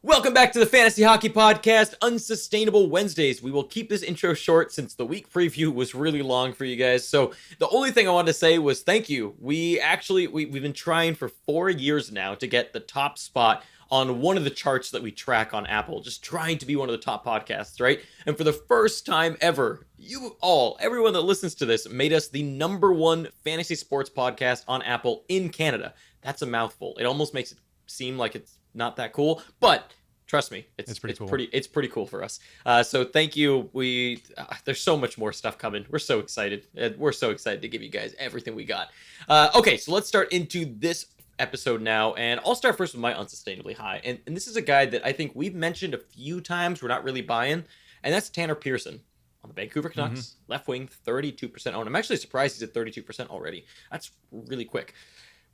Welcome back to the Fantasy Hockey Podcast, Unsustainable Wednesdays. We will keep this intro short since the week preview was really long for you guys. So the only thing I wanted to say was thank you. We've been trying for 4 years now to get the top spot on one of the charts that we track on Apple, just trying to be one of the top podcasts, right? And for the first time ever, everyone that listens to this, made us the #1 fantasy sports podcast on Apple in Canada. That's a mouthful. It almost makes it seem like it's not that cool, but trust me, it's pretty cool. It's pretty cool for us. So thank you. There's so much more stuff coming. We're so excited. We're so excited to give you guys everything we got. Okay, so let's start into this episode now, and I'll start first with my Unsustainably High. And this is a guy that I think we've mentioned a few times. We're not really buying, and that's Tanner Pearson on the Vancouver Canucks, left wing, 32% owned. I'm actually surprised he's at 32% already. That's really quick.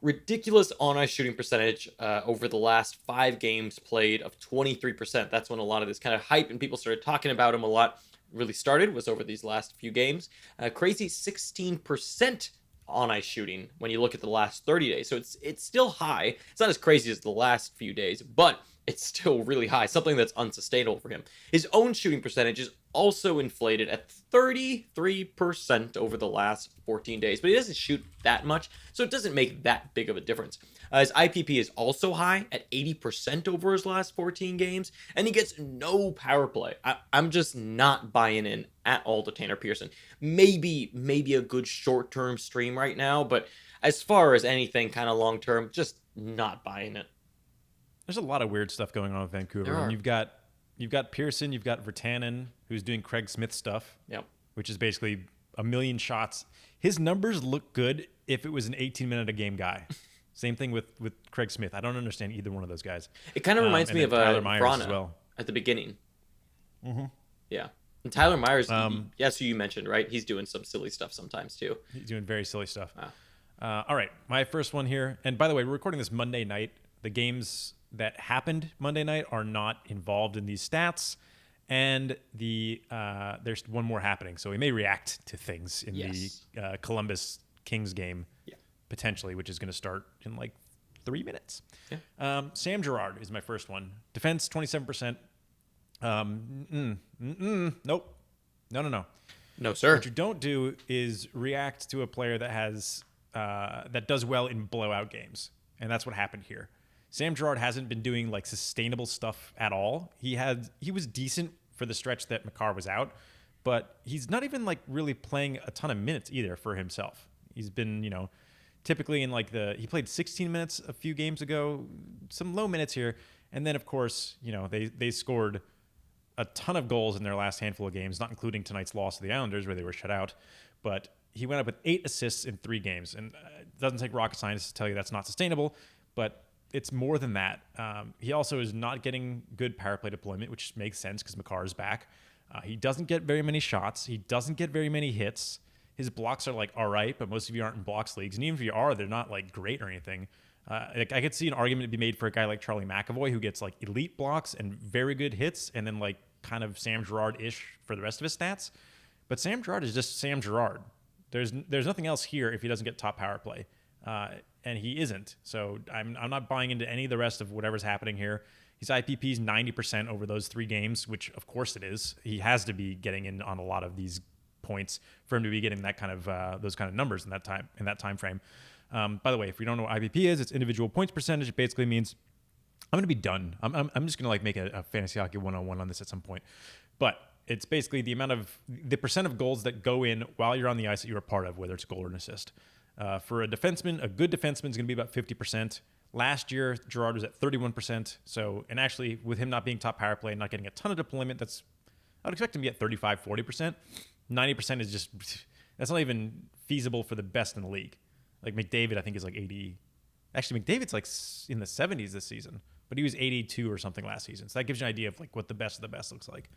Ridiculous on-ice shooting percentage over the last 5 games played of 23%. That's when a lot of this kind of hype and people started talking about him a lot really started, was over these last few games. Crazy 16% on-ice shooting when you look at the last 30 days. So it's still high. It's not as crazy as the last few days, but it's still really high, something that's unsustainable for him. His own shooting percentage is also inflated at 33% over the last 14 days, but he doesn't shoot that much, so it doesn't make that big of a difference. His IPP is also high at 80% over his last 14 games, and he gets no power play. I'm just not buying in at all to Tanner Pearson. Maybe a good short-term stream right now, but as far as anything kind of long-term, just not buying it. There's a lot of weird stuff going on with Vancouver. And you've got Pearson, you've got Virtanen, who's doing Craig Smith stuff, which is basically a million shots. His numbers look good if it was an 18-minute-a-game guy. Same thing with Craig Smith. I don't understand either one of those guys. It kind of reminds me of Tyler Myers Vrana as well at the beginning. Yeah. And Tyler Myers, yes, who you mentioned, right? He's doing some silly stuff sometimes too. He's doing very silly stuff. All right, my first one here. And by the way, we're recording this Monday night. The games that happened Monday night are not involved in these stats, and there's one more happening, so we may react to things in the Columbus Kings game potentially, which is going to start in like 3 minutes. Sam Girard is my first one. Defense 27%. Nope. No, sir. What you don't do is react to a player that has that does well in blowout games, and that's what happened here. Sam Girard hasn't been doing like sustainable stuff at all. He was decent for the stretch that Makar was out, but he's not even like really playing a ton of minutes either for himself. He's been, typically in like he played 16 minutes a few games ago, some low minutes here. And then of course, they scored a ton of goals in their last handful of games, not including tonight's loss to the Islanders where they were shut out. But he went up with 8 assists in 3 games. And it doesn't take rocket science to tell you that's not sustainable, but it's more than that. He also is not getting good power play deployment, which makes sense because Makar is back. He doesn't get very many shots. He doesn't get very many hits. His blocks are like all right, but most of you aren't in blocks leagues. And even if you are, they're not like great or anything. I could see an argument to be made for a guy like Charlie McAvoy who gets like elite blocks and very good hits and then like kind of Sam Girard-ish for the rest of his stats. But Sam Girard is just Sam Girard. There's nothing else here if he doesn't get top power play. And he isn't. So I'm not buying into any of the rest of whatever's happening here. His IPP is 90% over those 3 games, which of course it is. He has to be getting in on a lot of these points for him to be getting that kind of those kind of numbers in that time frame. By the way, if you don't know what IPP is, it's individual points percentage. It basically means I'm going to be done. I'm just going to like make a fantasy hockey 101 on this at some point. But it's basically the percent of goals that go in while you're on the ice that you're a part of, whether it's a goal or an assist. For a defenseman, a good defenseman is going to be about 50%. Last year, Girard was at 31%. So, and actually, with him not being top power play and not getting a ton of deployment, I'd expect him to be at 35, 40%. 90% is just, that's not even feasible for the best in the league. Like McDavid, I think, is like 80. Actually, McDavid's like in the 70s this season, but he was 82 or something last season. So that gives you an idea of like what the best of the best looks like.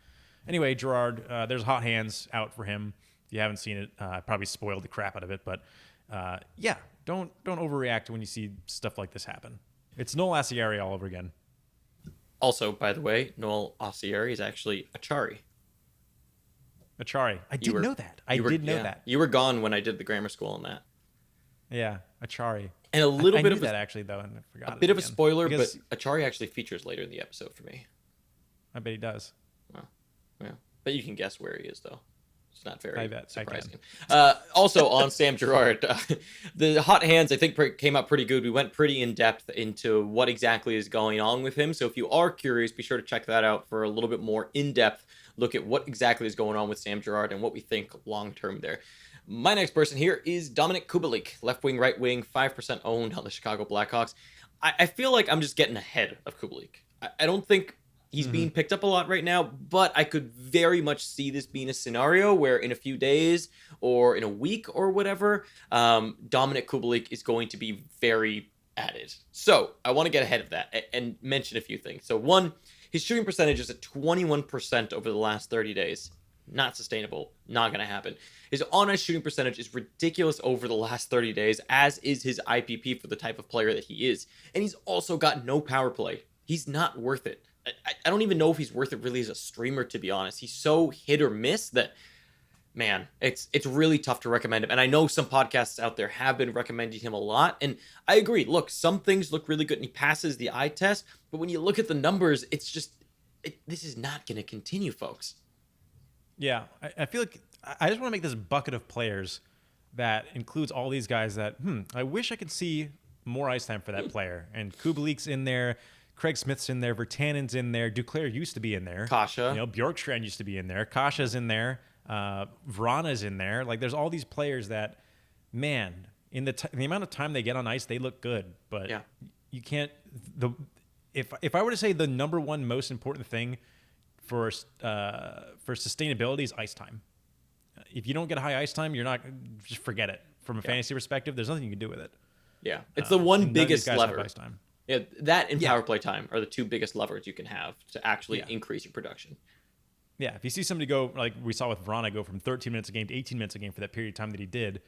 Anyway, Girard, there's hot hands out for him. If you haven't seen it, I probably spoiled the crap out of it, but don't overreact when you see stuff like this happen. It's Noel Acciari all over again. Also, by the way, Noel Acciari is actually Achari. Achari. I did know that. I did know that. You were gone when I did the grammar school on that. Yeah, Achari. And a little I bit knew of that actually though, and I forgot a bit of a again. spoiler, Because but Achari actually features later in the episode for me. I bet he does. Well, yeah, but you can guess where he is though. It's not very surprising. Also on Sam Girard, the hot hands I think came out pretty good. We went pretty in depth into what exactly is going on with him. So if you are curious, be sure to check that out for a little bit more in depth look at what exactly is going on with Sam Girard and what we think long term there. My next person here is Dominik Kubalik, left wing, right wing, 5% owned on the Chicago Blackhawks. I feel like I'm just getting ahead of Kubalik. I don't think he's being picked up a lot right now, but I could very much see this being a scenario where in a few days or in a week or whatever, Dominik Kubalik is going to be very added. So I want to get ahead of that and mention a few things. So one, his shooting percentage is at 21% over the last 30 days. Not sustainable. Not going to happen. His on-ice shooting percentage is ridiculous over the last 30 days, as is his IPP for the type of player that he is. And he's also got no power play. He's not worth it. I don't even know if he's worth it really as a streamer, to be honest. He's so hit or miss that, man, it's really tough to recommend him. And I know some podcasts out there have been recommending him a lot. And I agree. Look, some things look really good and he passes the eye test. But when you look at the numbers, it's just, this is not going to continue, folks. Yeah, I feel like I just want to make this bucket of players that includes all these guys that, I wish I could see more ice time for that player. And Kubalik's in there. Craig Smith's in there. Vertanen's in there. Duclair used to be in there. Kasha. Bjorkstrand used to be in there. Kasha's in there. Vrana's in there. Like, there's all these players that, man, in the amount of time they get on ice, they look good. But you can't. If I were to say the number one most important thing for sustainability is ice time. If you don't get high ice time, you're not. Just forget it. From a fantasy perspective, there's nothing you can do with it. Yeah, it's the one biggest lever. Ice time. Yeah, that and power play time are the two biggest levers you can have to actually increase your production. Yeah, if you see somebody go, like we saw with Vrana, go from 13 minutes a game to 18 minutes a game for that period of time that he did,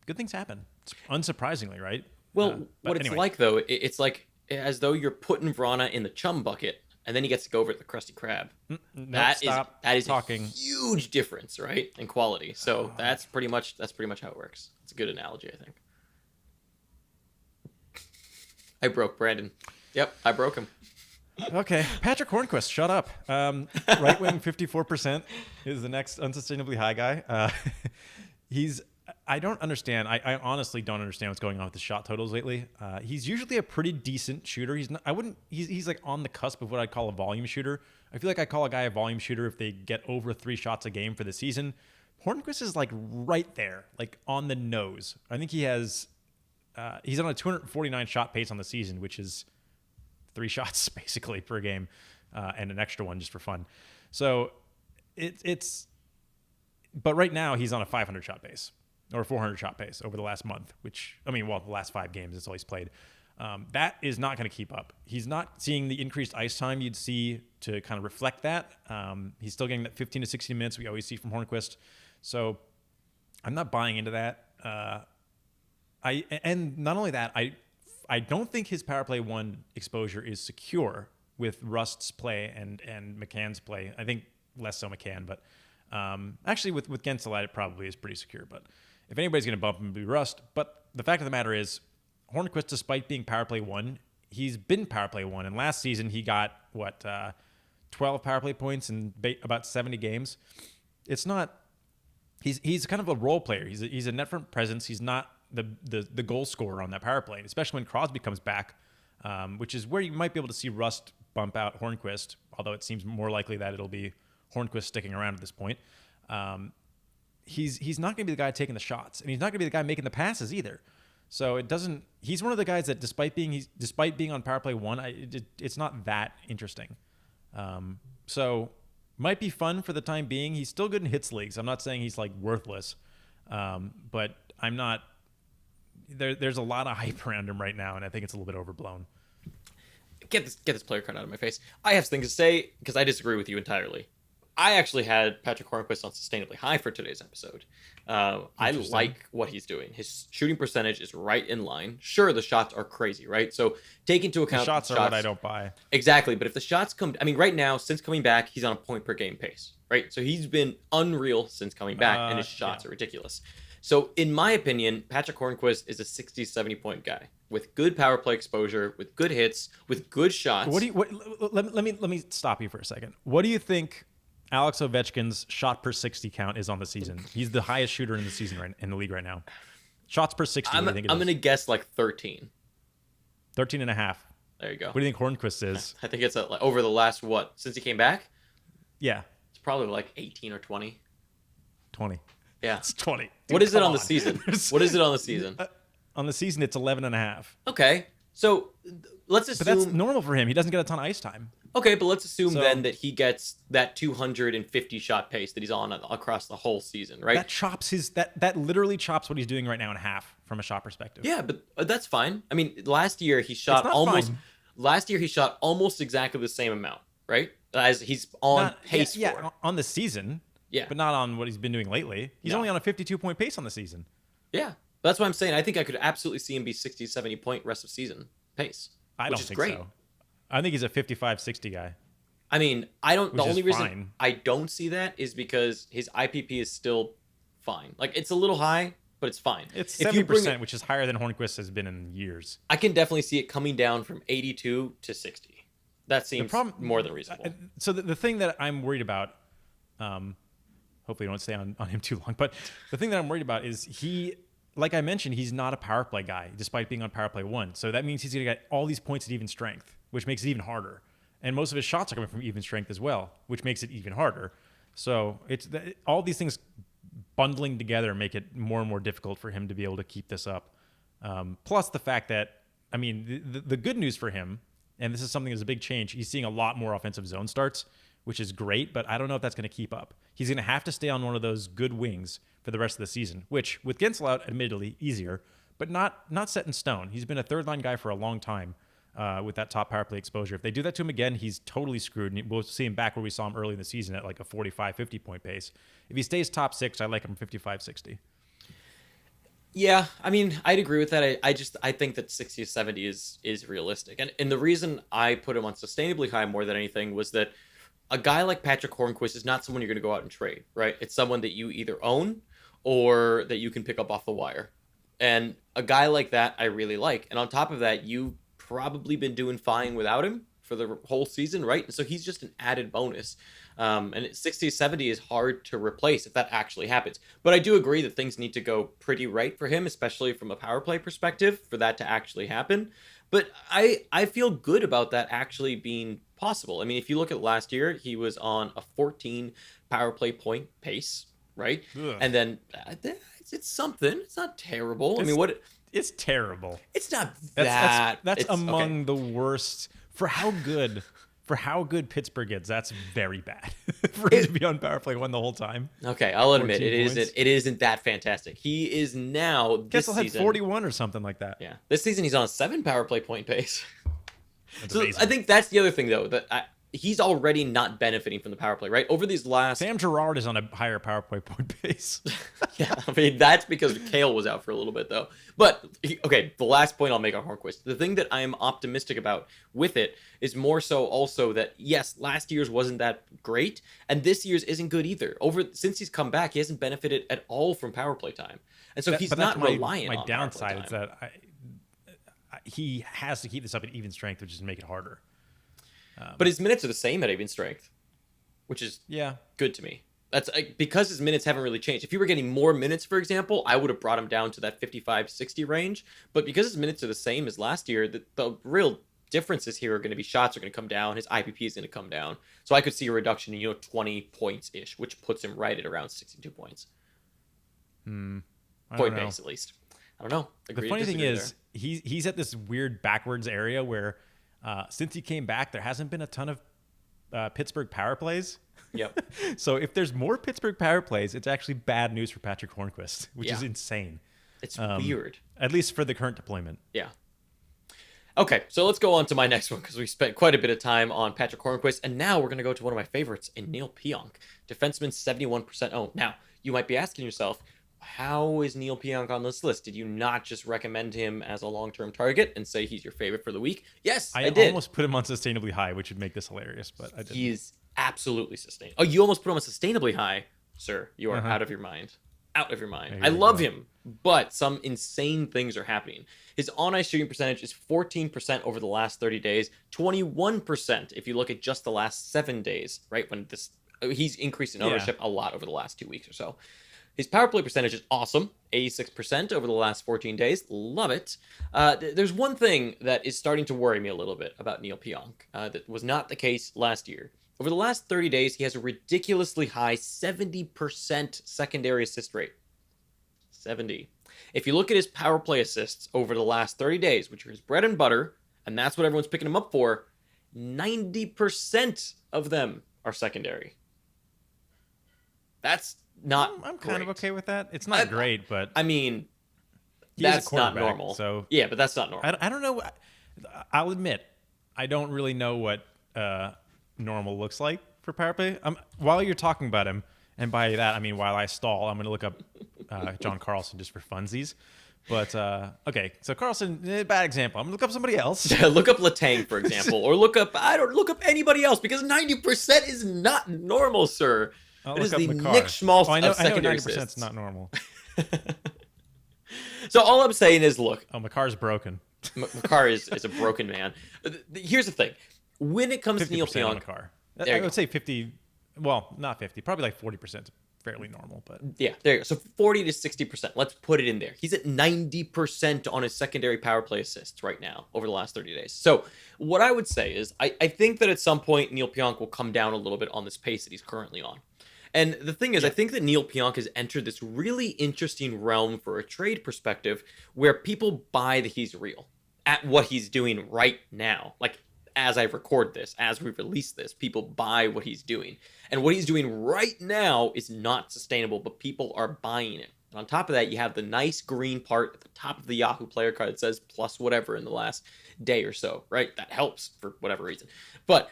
good things happen. It's unsurprisingly, right? Well, what it's like, though, it's like as though you're putting Vrana in the chum bucket, and then he gets to go over at the Krusty Krab. That is a huge difference, right, in quality. So that's pretty much how it works. It's a good analogy, I think. I broke Brandon. Yep, I broke him. Okay, Patrick Hornquist, shut up. Right wing 54% is the next unsustainably high guy. I don't understand. I honestly don't understand what's going on with the shot totals lately. He's usually a pretty decent shooter. He's like on the cusp of what I'd call a volume shooter. I feel like I call a guy a volume shooter if they get over 3 shots a game for the season. Hornquist is like right there, like on the nose. I think he's on a 249 shot pace on the season, which is 3 shots basically per game, and an extra one just for fun. So but right now he's on a 500 shot pace or 400 shot pace over the last month, the last 5 games, that's all he's played. That is not going to keep up. He's not seeing the increased ice time you'd see to kind of reflect that. He's still getting that 15 to 16 minutes we always see from Hornquist. So I'm not buying into that. And not only that, I don't think his power play 1 exposure is secure with Rust's play and McCann's play. I think less so McCann, but actually with Gensel it probably is pretty secure. But if anybody's going to bump him, it'll be Rust. But the fact of the matter is, Hornquist, despite being power play 1, he's been power play 1. And last season he got 12 power play points in about 70 games. It's not. He's kind of a role player. He's a net front presence. He's not the goal scorer on that power play, especially when Crosby comes back, which is where you might be able to see Rust bump out Hornquist, although it seems more likely that it'll be Hornquist sticking around at this point. He's not going to be the guy taking the shots, and he's not going to be the guy making the passes either. So he's one of the guys that despite being on power play 1, it's not that interesting. So might be fun for the time being. He's still good in hits leagues. I'm not saying he's like worthless, but I'm not. There's a lot of hype around him right now, and I think it's a little bit overblown. Get this player card out of my face. I have things to say because I disagree with you entirely. I actually had Patrick Hornquist on Sustainably High for today's episode. I like what he's doing. His shooting percentage is right in line. Sure, the shots are crazy, right? So take into account the shots are what I don't buy. Exactly, but if the shots come, right now, since coming back, he's on a point per game pace, right? So he's been unreal since coming back, and his shots are ridiculous. So in my opinion, Patrick Hornquist is a 60, 70 point guy with good power play exposure, with good hits, with good shots. Let me stop you for a second. What do you think Alex Ovechkin's shot per 60 count is on the season? He's the highest shooter in the season in the league right now. Shots per 60, I'm what do you think it is? I'm going to guess like 13. 13 and a half. There you go. What do you think Hornquist is? I think it's over the last, since he came back? Yeah. It's probably like 18 or 20. 20. Yeah. It's 20. Dude, what is it on the season? What is it on the season? On the season, it's 11 and a half. Okay. So let's assume... But that's normal for him. He doesn't get a ton of ice time. Okay, but let's assume then that he gets that 250 shot pace that he's on across the whole season, right? That chops that literally chops what he's doing right now in half from a shot perspective. Yeah, but that's fine. I mean, last year he shot almost exactly the same amount, right? As he's on pace for. Yeah, on the season. Yeah. But not on what he's been doing lately. He's only on a 52-point pace on the season. Yeah. That's what I'm saying. I think I could absolutely see him be 60, 70 point rest of season pace. I don't think so. I think he's a 55-60 guy. I mean, the only reason I don't see that is because his IPP is still fine. Like, it's a little high, but it's fine. It's 70%, which is higher than Hornquist has been in years. I can definitely see it coming down from 82 to 60. That seems more than reasonable. So the thing that I'm worried about, hopefully I don't stay on him too long, but the thing that I'm worried about is like I mentioned, he's not a power play guy, despite being on power play 1. So that means he's going to get all these points at even strength, which makes it even harder. And most of his shots are coming from even strength as well, which makes it even harder. So it's all these things bundling together make it more and more difficult for him to be able to keep this up. Plus the fact that, I mean, the good news for him, and this is something that's a big change, he's seeing a lot more offensive zone starts, which is great, but I don't know if that's going to keep up. He's going to have to stay on one of those good wings for the rest of the season, which with Gensel out, admittedly, easier, but not set in stone. He's been a third-line guy for a long time with that top power play exposure. If they do that to him again, he's totally screwed, and we'll see him back where we saw him early in the season at like a 45, 50-point pace. If he stays top 6, I like him 55, 60. Yeah, I mean, I'd agree with that. I think that 60 to 70 is realistic. And the reason I put him on Sustainably High more than anything was that a guy like Patrick Hornquist is not someone you're going to go out and trade, right? It's someone that you either own or that you can pick up off the wire. And a guy like that, I really like. And on top of that, you've probably been doing fine without him for the whole season, right? And so he's just an added bonus. And 60 70 is hard to replace if that actually happens. But I do agree that things need to go pretty right for him, especially from a power play perspective, for that to actually happen. But I feel good about that actually being possible. I mean, if you look at last year, he was on a 14 power play point pace, right? Ugh. And then it's something. It's not terrible. It's terrible. It's not that's among the worst for how good Pittsburgh is. That's very bad for him to be on power play 1 the whole time. Okay, I'll admit it isn't that fantastic. He is now this season. Kessel had 41 or something like that. Yeah, this season he's on a 7 power play point pace. That's amazing. I think that's the other thing though, that he's already not benefiting from the power play, right? Over these last... Sam Girard is on a higher power play point pace. Yeah, I mean, that's because Kale was out for a little bit, though. But, okay, the last point I'll make on Hornquist. The thing that I am optimistic about with it is more so also that, yes, last year's wasn't that great, and this year's isn't good either. Since he's come back, he hasn't benefited at all from power play time. And so he's not reliant on my downside is that he has to keep this up at even strength, which is to make it harder. But his minutes are the same at even strength, which is good to me. That's because his minutes haven't really changed. If you were getting more minutes, for example, I would have brought him down to that 55-60 range. But because his minutes are the same as last year, the real differences here are going to be shots are going to come down. His IPP is going to come down. So I could see a reduction in 20 points-ish, which puts him right at around 62 points. Point base, at least. I don't know. The funny thing is, he's at this weird backwards area where since he came back, there hasn't been a ton of Pittsburgh power plays. Yep. So if there's more Pittsburgh power plays, it's actually bad news for Patrick Hornquist, which is insane. It's weird. At least for the current deployment. Yeah. Okay, so let's go on to my next one because we spent quite a bit of time on Patrick Hornquist, and now we're going to go to one of my favorites in Neil Pionk, defenseman 71% owned. Now, you might be asking yourself, how is Neil Pionk on this list? Did you not just recommend him as a long-term target and say he's your favorite for the week? Yes, I did. I almost put him on Sustainably High, which would make this hilarious, but I didn't. He is absolutely sustainable. Oh, you almost put him on Sustainably High? Sir, you are out of your mind. out of your mind. I love him, but some insane things are happening. His on-ice shooting percentage is 14% over the last 30 days, 21% if you look at just the last 7 days, right? When he's increased in ownership a lot over the last 2 weeks or so. His power play percentage is awesome, 86% over the last 14 days. Love it. There's one thing that is starting to worry me a little bit about Neil Pionk that was not the case last year. Over the last 30 days, he has a ridiculously high 70% secondary assist rate. 70. If you look at his power play assists over the last 30 days, which are his bread and butter, and that's what everyone's picking him up for, 90% of them are secondary. That's not I'm kind of okay with that. It's not great, but I mean, that's not normal. So yeah, but that's not normal. I don't know. I'll admit, I don't really know what normal looks like for power play. While you're talking about him, and by that I mean while I stall, I'm going to look up John Carlson just for funsies. But okay, so Carlson, bad example. I'm going to look up somebody else. Look up Letang, for example, or look up anybody else, because 90% is not normal, sir. I'll it is the Makar. Nick Schmaltz of secondary assists. I know 90% assists. is not normal. So all I'm saying is, look. Oh, Makar's broken. Makar is a broken man. Here's the thing. When it comes to Neil Pionk, I would say 50. Well, not 50. Probably like 40% is fairly normal. But yeah, there you go. So 40 to 60%. Let's put it in there. He's at 90% on his secondary power play assists right now over the last 30 days. So what I would say is I think that at some point Neil Pionk will come down a little bit on this pace that he's currently on. And the thing is, I think that Neil Pionk has entered this really interesting realm for a trade perspective where people buy that he's real at what he's doing right now. Like, as I record this, as we release this, people buy what he's doing. And what he's doing right now is not sustainable, but people are buying it. And on top of that, you have the nice green part at the top of the Yahoo player card that says plus whatever in the last day or so, right? That helps for whatever reason. But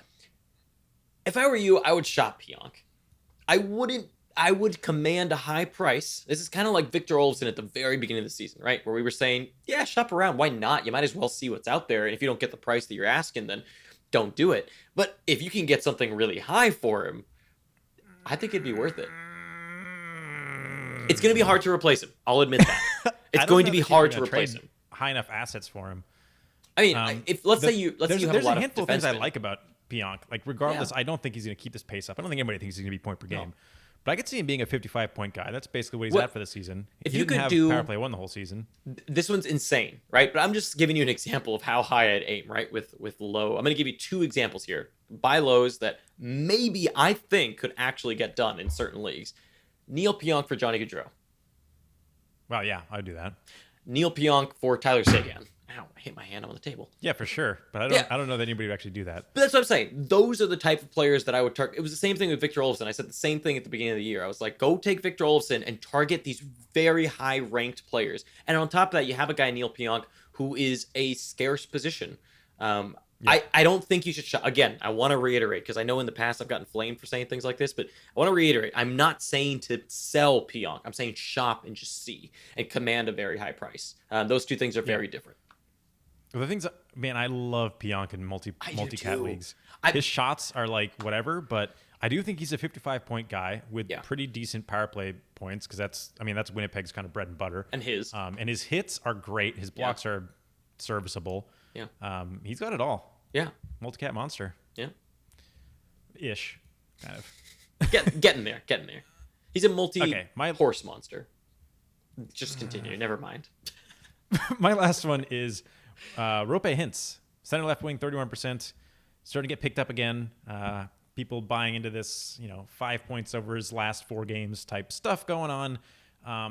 if I were you, I would shop Pionk. I would command a high price. This is kind of like Victor Olofsson at the very beginning of the season, right? Where we were saying, yeah, shop around. Why not? You might as well see what's out there. And if you don't get the price that you're asking, then don't do it. But if you can get something really high for him, I think it'd be worth it. It's going to be hard to replace him. I'll admit that. It's going to be hard to replace him. High enough assets for him. I mean, let's say you have a lot of defensemen. There's a handful of things I like about Pionk. Like, regardless, I don't think he's going to keep this pace up. I don't think anybody thinks he's going to be point per game. No. But I could see him being a 55-point guy. That's basically what he's at for the season. If he you didn't could have power play one the whole season. This one's insane, right? But I'm just giving you an example of how high I'd aim, right? With low. I'm going to give you 2 examples here. Buy lows that maybe I think could actually get done in certain leagues. Neil Pionk for Johnny Gaudreau. Well, yeah, I'd do that. Neil Pionk for Tyler Seguin. Ow, I hit my hand on the table. Yeah, for sure. But I don't know that anybody would actually do that. But that's what I'm saying. Those are the type of players that I would target. It was the same thing with Victor Olofsson. I said the same thing at the beginning of the year. I was like, go take Victor Olofsson and target these very high-ranked players. And on top of that, you have a guy, Neil Pionk, who is a scarce position. I don't think you should shop. Again, I want to reiterate, because I know in the past I've gotten flamed for saying things like this, but I want to reiterate. I'm not saying to sell Pionk. I'm saying shop and just see and command a very high price. Those two things are very different. Well, the things, man, I love Pionk in multi-cat leagues. His shots are like whatever, but I do think he's a 55-point guy with pretty decent power play points, because that's Winnipeg's kind of bread and butter. And his hits are great. His blocks are serviceable. Yeah. He's got it all. Yeah. Multi-cat monster. Yeah. Ish, kind of. Getting there. He's a horse monster. Just continue. Never mind. My last one is Rope Hintz, center left wing, 31%, starting to get picked up again. People buying into this, 5 points over his last 4 games type stuff going on.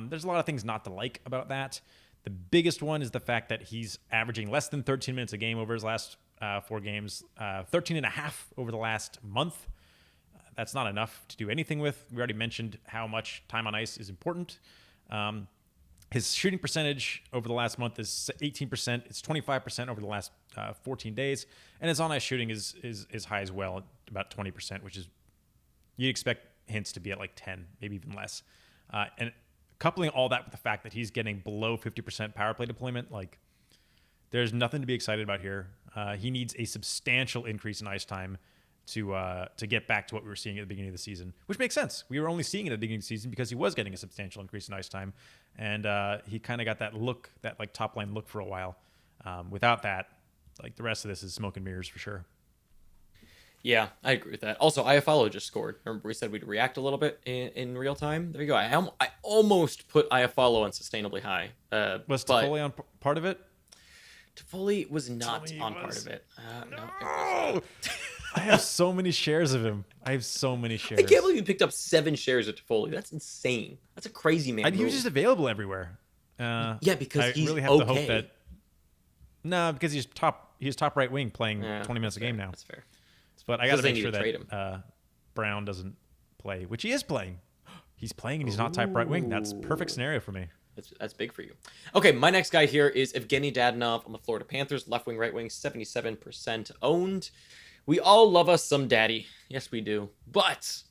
There's a lot of things not to like about that. The biggest one is the fact that he's averaging less than 13 minutes a game over his last 4 games, 13 and a half over the last month. That's not enough to do anything with. We already mentioned how much time on ice is important. His shooting percentage over the last month is 18%. It's 25% over the last 14 days. And his on-ice shooting is high as well, at about 20%, which is, you'd expect Hintz to be at like 10, maybe even less. And coupling all that with the fact that he's getting below 50% power play deployment, like, there's nothing to be excited about here. He needs a substantial increase in ice time to get back to what we were seeing at the beginning of the season, which makes sense. We were only seeing it at the beginning of the season because he was getting a substantial increase in ice time, and he kind of got that look, that like top line look for a while. Without that, like the rest of this is smoke and mirrors for sure. Yeah, I agree with that. Also, Iafallo just scored. Remember we said we'd react a little bit in real time? There you go. I almost put Iafallo on Sustainably High. Was Toffoli on part of it? Toffoli was not on part of it. No! I have so many shares of him. I can't believe you picked up 7 shares of Toffoli. That's insane. That's a crazy man. He was just available everywhere. Yeah, because he's really have to hope that. No, because he's top right wing playing 20 minutes a game now. That's fair. But I got to make sure that Brown doesn't play, which he is playing. He's playing and he's not top right wing. That's perfect scenario for me. That's big for you. Okay, my next guy here is Evgeny Dadonov on the Florida Panthers, left wing, right wing, 77% owned. We all love us some daddy. Yes, we do. But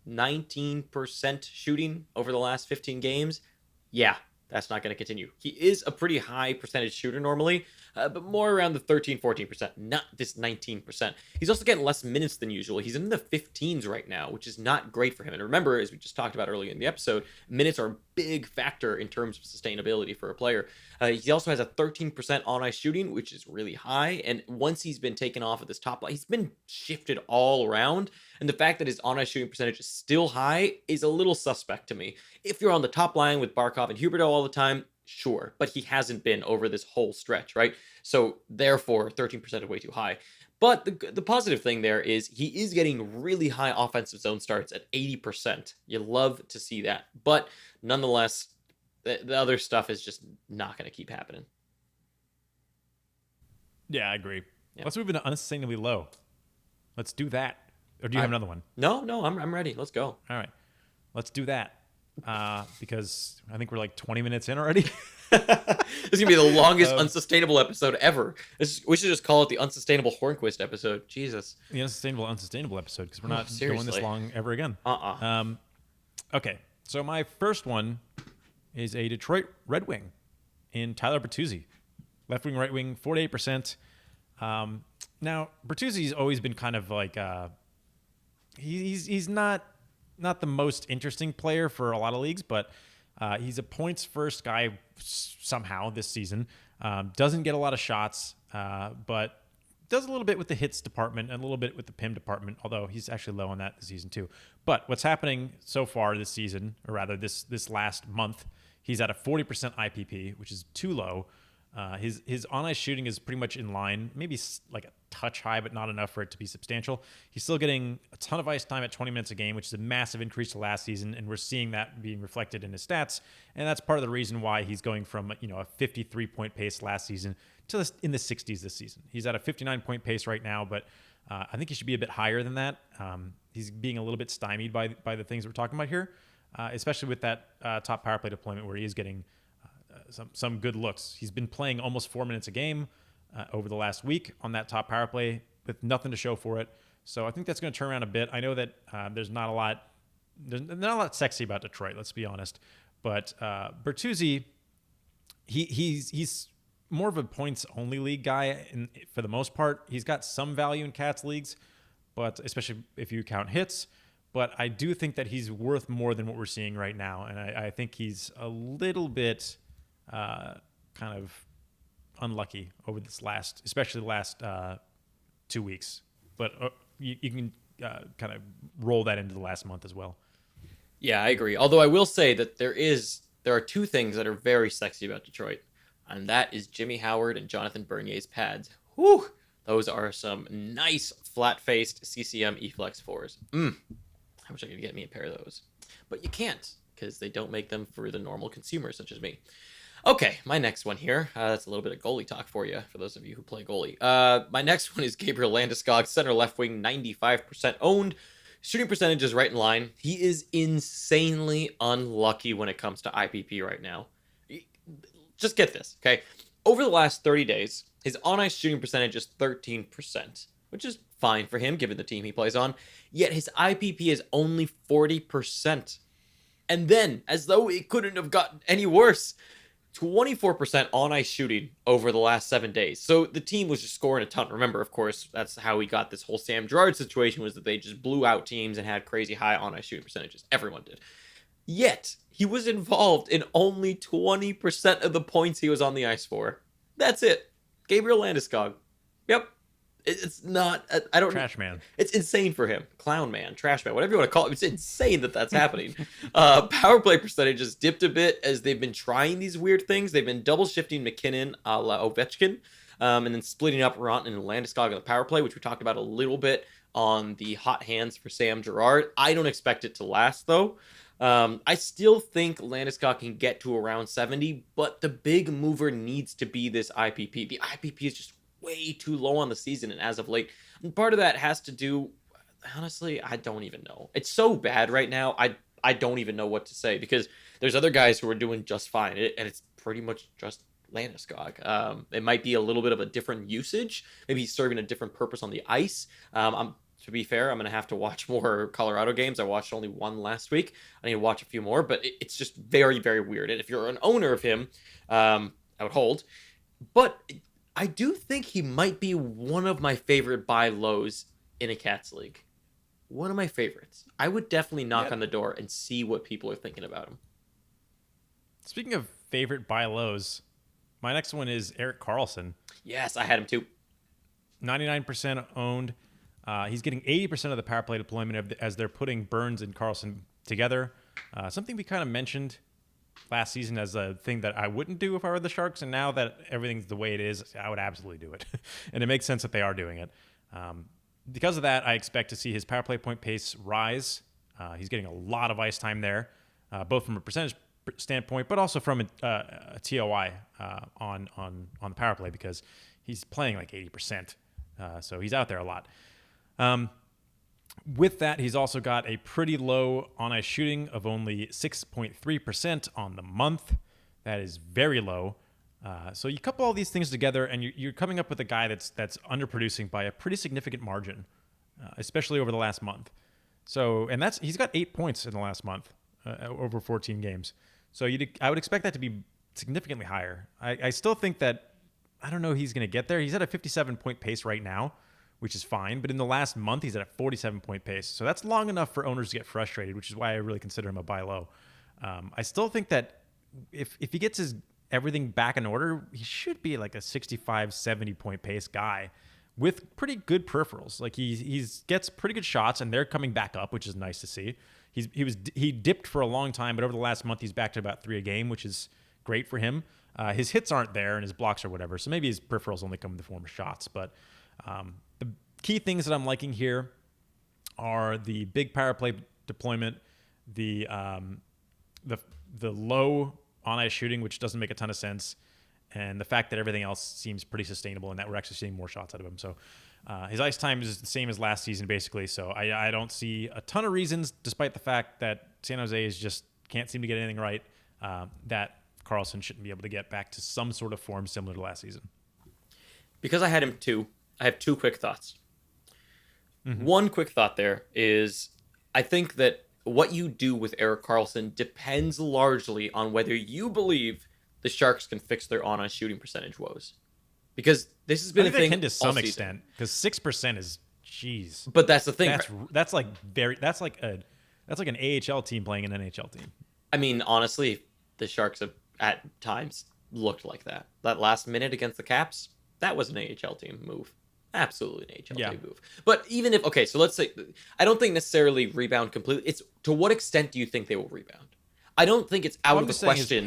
19% shooting over the last 15 games. Yeah, that's not going to continue. He is a pretty high percentage shooter normally, but more around the 13, 14%, not this 19%. He's also getting less minutes than usual. He's in the 15s right now, which is not great for him. And remember, as we just talked about earlier in the episode, minutes are a big factor in terms of sustainability for a player. He also has a 13% on-ice shooting, which is really high. And once he's been taken off of this top line, he's been shifted all around. And the fact that his on-ice shooting percentage is still high is a little suspect to me. If you're on the top line with Barkov and Huberdeau all the time, sure, but he hasn't been over this whole stretch, right? So therefore, 13% is way too high. But the positive thing there is he is getting really high offensive zone starts at 80%. You love to see that. But nonetheless, the other stuff is just not going to keep happening. Yeah, I agree. Yeah. Let's move into Unsustainably Low. Let's do that. Or do you have another one? No, I'm ready. Let's go. All right. Let's do that. Because I think we're like 20 minutes in already. This is going to be the longest Unsustainable episode ever. We should just call it the Unsustainable Hornquist episode. Jesus. The Unsustainable episode, because we're not going this long ever again. Okay. So my first one is a Detroit Red Wing in Tyler Bertuzzi. Left wing, right wing, 48%. Now, Bertuzzi's always been kind of like... He's not the most interesting player for a lot of leagues, but he's a points first guy somehow this season. Doesn't get a lot of shots, but does a little bit with the hits department and a little bit with the PIM department, although he's actually low on that this season too. But what's happening so far this season, or rather this last month, he's at a 40% IPP, which is too low. His on-ice shooting is pretty much in line, maybe like a touch high, but not enough for it to be substantial. He's still getting a ton of ice time at 20 minutes a game, which is a massive increase to last season, and we're seeing that being reflected in his stats. And that's part of the reason why he's going from a 53-point pace last season to in the 60s this season. He's at a 59-point pace right now, but I think he should be a bit higher than that. He's being a little bit stymied by the things we're talking about here, especially with that top power play deployment where he is getting some good looks. He's been playing almost 4 minutes a game over the last week on that top power play with nothing to show for it. So I think that's going to turn around a bit. I know that there's not a lot sexy about Detroit, let's be honest. But Bertuzzi, he's more of a points only league guy for the most part. He's got some value in Cats leagues, but especially if you count hits. But I do think that he's worth more than what we're seeing right now. And I think he's a little bit kind of unlucky over especially the last 2 weeks. But you can kind of roll that into the last month as well. Yeah, I agree. Although I will say that there are two things that are very sexy about Detroit, and that is Jimmy Howard and Jonathan Bernier's pads. Whew! Those are some nice flat-faced CCM E-Flex 4s. I wish I could get me a pair of those. But you can't, because they don't make them for the normal consumers such as me. Okay, my next one here. That's a little bit of goalie talk for you, for those of you who play goalie. My next one is Gabriel Landeskog, center left wing, 95% owned. Shooting percentage is right in line. He is insanely unlucky when it comes to IPP right now. Just get this, okay? Over the last 30 days, his on-ice shooting percentage is 13%, which is fine for him given the team he plays on. Yet his IPP is only 40%. And then, as though it couldn't have gotten any worse, 24% on ice shooting over the last 7 days. So the team was just scoring a ton. Remember, of course, that's how we got this whole Sam Girard situation, was that they just blew out teams and had crazy high on ice shooting percentages. Everyone did. Yet, he was involved in only 20% of the points he was on the ice for. That's it. Gabriel Landeskog. Yep. It's not, I don't, trash man. It's insane for him. Clown man, trash man, whatever you want to call it. It's insane that that's happening. Power play percentages dipped a bit as they've been trying these weird things. They've been double shifting McKinnon a la Ovechkin, and then splitting up Ront and Landeskog on the power play, which we talked about a little bit on the hot hands for Sam Girard. I don't expect it to last, though. I still think Landeskog can get to around 70, but the big mover needs to be this IPP. The IPP is just way too low on the season, and as of late, and part of that has to do, honestly, I don't even know. It's so bad right now. I don't even know what to say, because there's other guys who are doing just fine, and it's pretty much just Landeskog. It might be a little bit of a different usage. Maybe he's serving a different purpose on the ice. To be fair, I'm going to have to watch more Colorado games. I watched only one last week. I need to watch a few more, but it's just very, very weird. And if you're an owner of him, I would hold. But I do think he might be one of my favorite buy lows in a Cats league. One of my favorites. I would definitely knock on the door and see what people are thinking about him. Speaking of favorite buy lows, my next one is Erik Karlsson. Yes, I had him too. 99% owned. He's getting 80% of the power play deployment as they're putting Burns and Karlsson together. Something we kind of mentioned last season as a thing that I wouldn't do if I were the Sharks, and now that everything's the way it is, I would absolutely do it. And it makes sense that they are doing it. Because of that, I expect to see his power play point pace rise. He's getting a lot of ice time there, both from a percentage standpoint, but also from a TOI on the power play, because he's playing like 80%. So he's out there a lot. With that, he's also got a pretty low on-ice shooting of only 6.3% on the month. That is very low. So you couple all these things together, and you're coming up with a guy that's underproducing by a pretty significant margin, especially over the last month. So, and he's got 8 points in the last month over 14 games. So I would expect that to be significantly higher. I still think that, I don't know, he's going to get there. He's at a 57-point pace right now, which is fine. But in the last month, he's at a 47-point pace. So that's long enough for owners to get frustrated, which is why I really consider him a buy low. I still think that if he gets his everything back in order, he should be like a 65, 70-point pace guy with pretty good peripherals. Like he gets pretty good shots, and they're coming back up, which is nice to see. He dipped for a long time, but over the last month, he's back to about 3 a game, which is great for him. His hits aren't there, and his blocks or whatever, so maybe his peripherals only come in the form of shots. But the key things that I'm liking here are the big power play deployment, the low on-ice shooting, which doesn't make a ton of sense, and the fact that everything else seems pretty sustainable and that we're actually seeing more shots out of him. So his ice time is the same as last season, basically. So I don't see a ton of reasons, despite the fact that San Jose can't seem to get anything right, that Karlsson shouldn't be able to get back to some sort of form similar to last season. Because I had him too, I have 2 quick thoughts. Mm-hmm. One quick thought there is, I think that what you do with Erik Karlsson depends largely on whether you believe the Sharks can fix their on-ice shooting percentage woes. Because this has been a thing they can to some extent, because 6% is, jeez. But that's the thing. That's like an AHL team playing an NHL team. I mean, honestly, the Sharks have at times looked like that. That last minute against the Caps, that was an AHL team move. Absolutely an AHL team move. But even if, okay, so let's say, I don't think necessarily rebound completely. It's to what extent do you think they will rebound? I don't think it's out of the question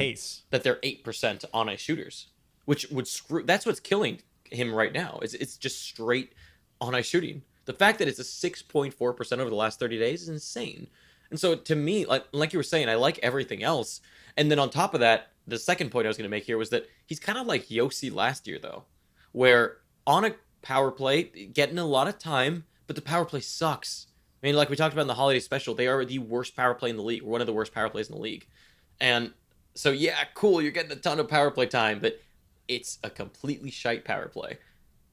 that they're 8% on ice shooters, which would screw. That's what's killing him right now. It's just straight on ice shooting. The fact that it's a 6.4% over the last 30 days is insane. And so to me, like you were saying, I like everything else. And then on top of that, the second point I was going to make here was that he's kind of like Yossi last year, though, where on a power play, getting a lot of time, but the power play sucks. I mean, like we talked about in the holiday special, they are the worst power play in the league, or one of the worst power plays in the league. And so, yeah, cool, you're getting a ton of power play time, but it's a completely shite power play.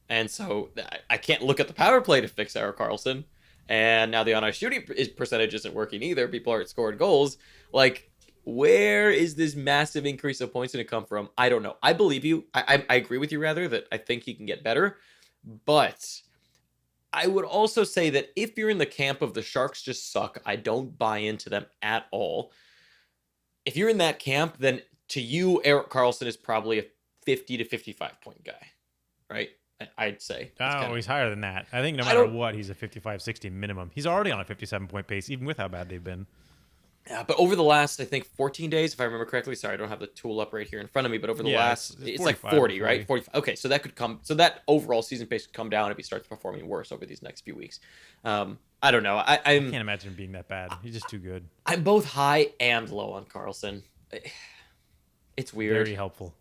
And so I can't look at the power play to fix Erik Karlsson. And now the on-ice shooting percentage isn't working either. People aren't scoring goals. Like, Where is this massive increase of points going to come from? I don't know. I believe you. I agree with you, rather, that I think he can get better. But I would also say that if you're in the camp of the Sharks just suck, I don't buy into them at all. If you're in that camp, then to you, Erik Karlsson is probably a 50 to 55 point guy, right? I'd say. Oh, he's higher than that. I think no matter what, he's a 55, 60 minimum. He's already on a 57-point pace, even with how bad they've been. Yeah, but over the last, I think, 14 days, if I remember correctly, sorry, I don't have the tool up right here in front of me, but over the last, it's like 40, right? 45. Okay, so that could come, so that overall season pace could come down if he starts performing worse over these next few weeks. I don't know. I can't imagine him being that bad. He's just too good. I'm both high and low on Karlsson. It's weird. Very helpful.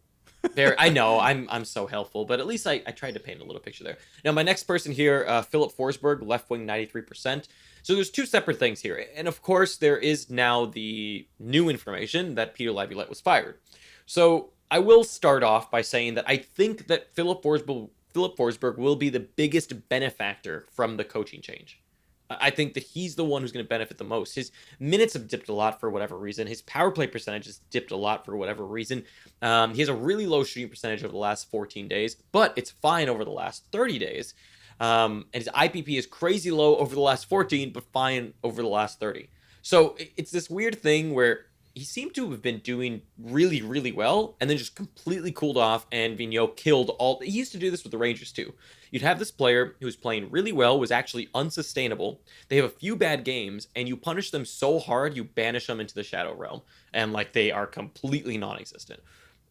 I know, I'm so helpful, but at least I tried to paint a little picture there. Now, my next person here, Philip Forsberg, left wing, 93%. So there's two separate things here. And of course, there is now the new information that Peter Laviolette was fired. So I will start off by saying that I think that Philip Forsberg will be the biggest benefactor from the coaching change. I think that he's the one who's going to benefit the most. His minutes have dipped a lot for whatever reason. His power play percentage has dipped a lot for whatever reason. He has a really low shooting percentage over the last 14 days, but it's fine over the last 30 days. And his IPP is crazy low over the last 14, but fine over the last 30. So it's this weird thing where he seemed to have been doing really, really well, and then just completely cooled off, and Vigneault killed all. He used to do this with the Rangers too. You'd have this player who was playing really well, was actually unsustainable. They have a few bad games, and you punish them so hard, you banish them into the Shadow Realm, and like they are completely non-existent.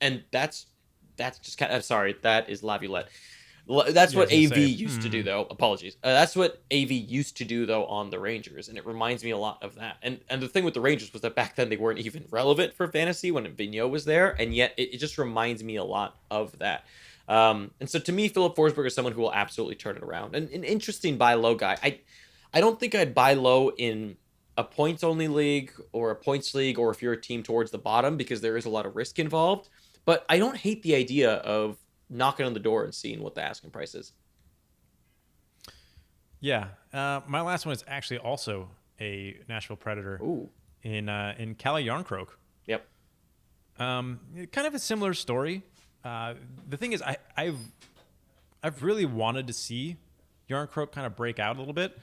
And that's just kind of, I'm sorry, that is Laviolette. That's what AV used to do, though. Apologies. That's what AV used to do, though, on the Rangers, and it reminds me a lot of that. And the thing with the Rangers was that back then they weren't even relevant for fantasy when Vigneault was there, and yet it just reminds me a lot of that. And so to me, Philip Forsberg is someone who will absolutely turn it around. And an interesting buy low guy. I don't think I'd buy low in a points-only league or a points league, or if you're a team towards the bottom, because there is a lot of risk involved. But I don't hate the idea of knocking on the door and seeing what the asking price is. Yeah. My last one is actually also a Nashville Predator. Ooh. In Calle Jarnkrok. Yep. Kind of a similar story. The thing is, I've really wanted to see Jarnkrok kind of break out a little bit.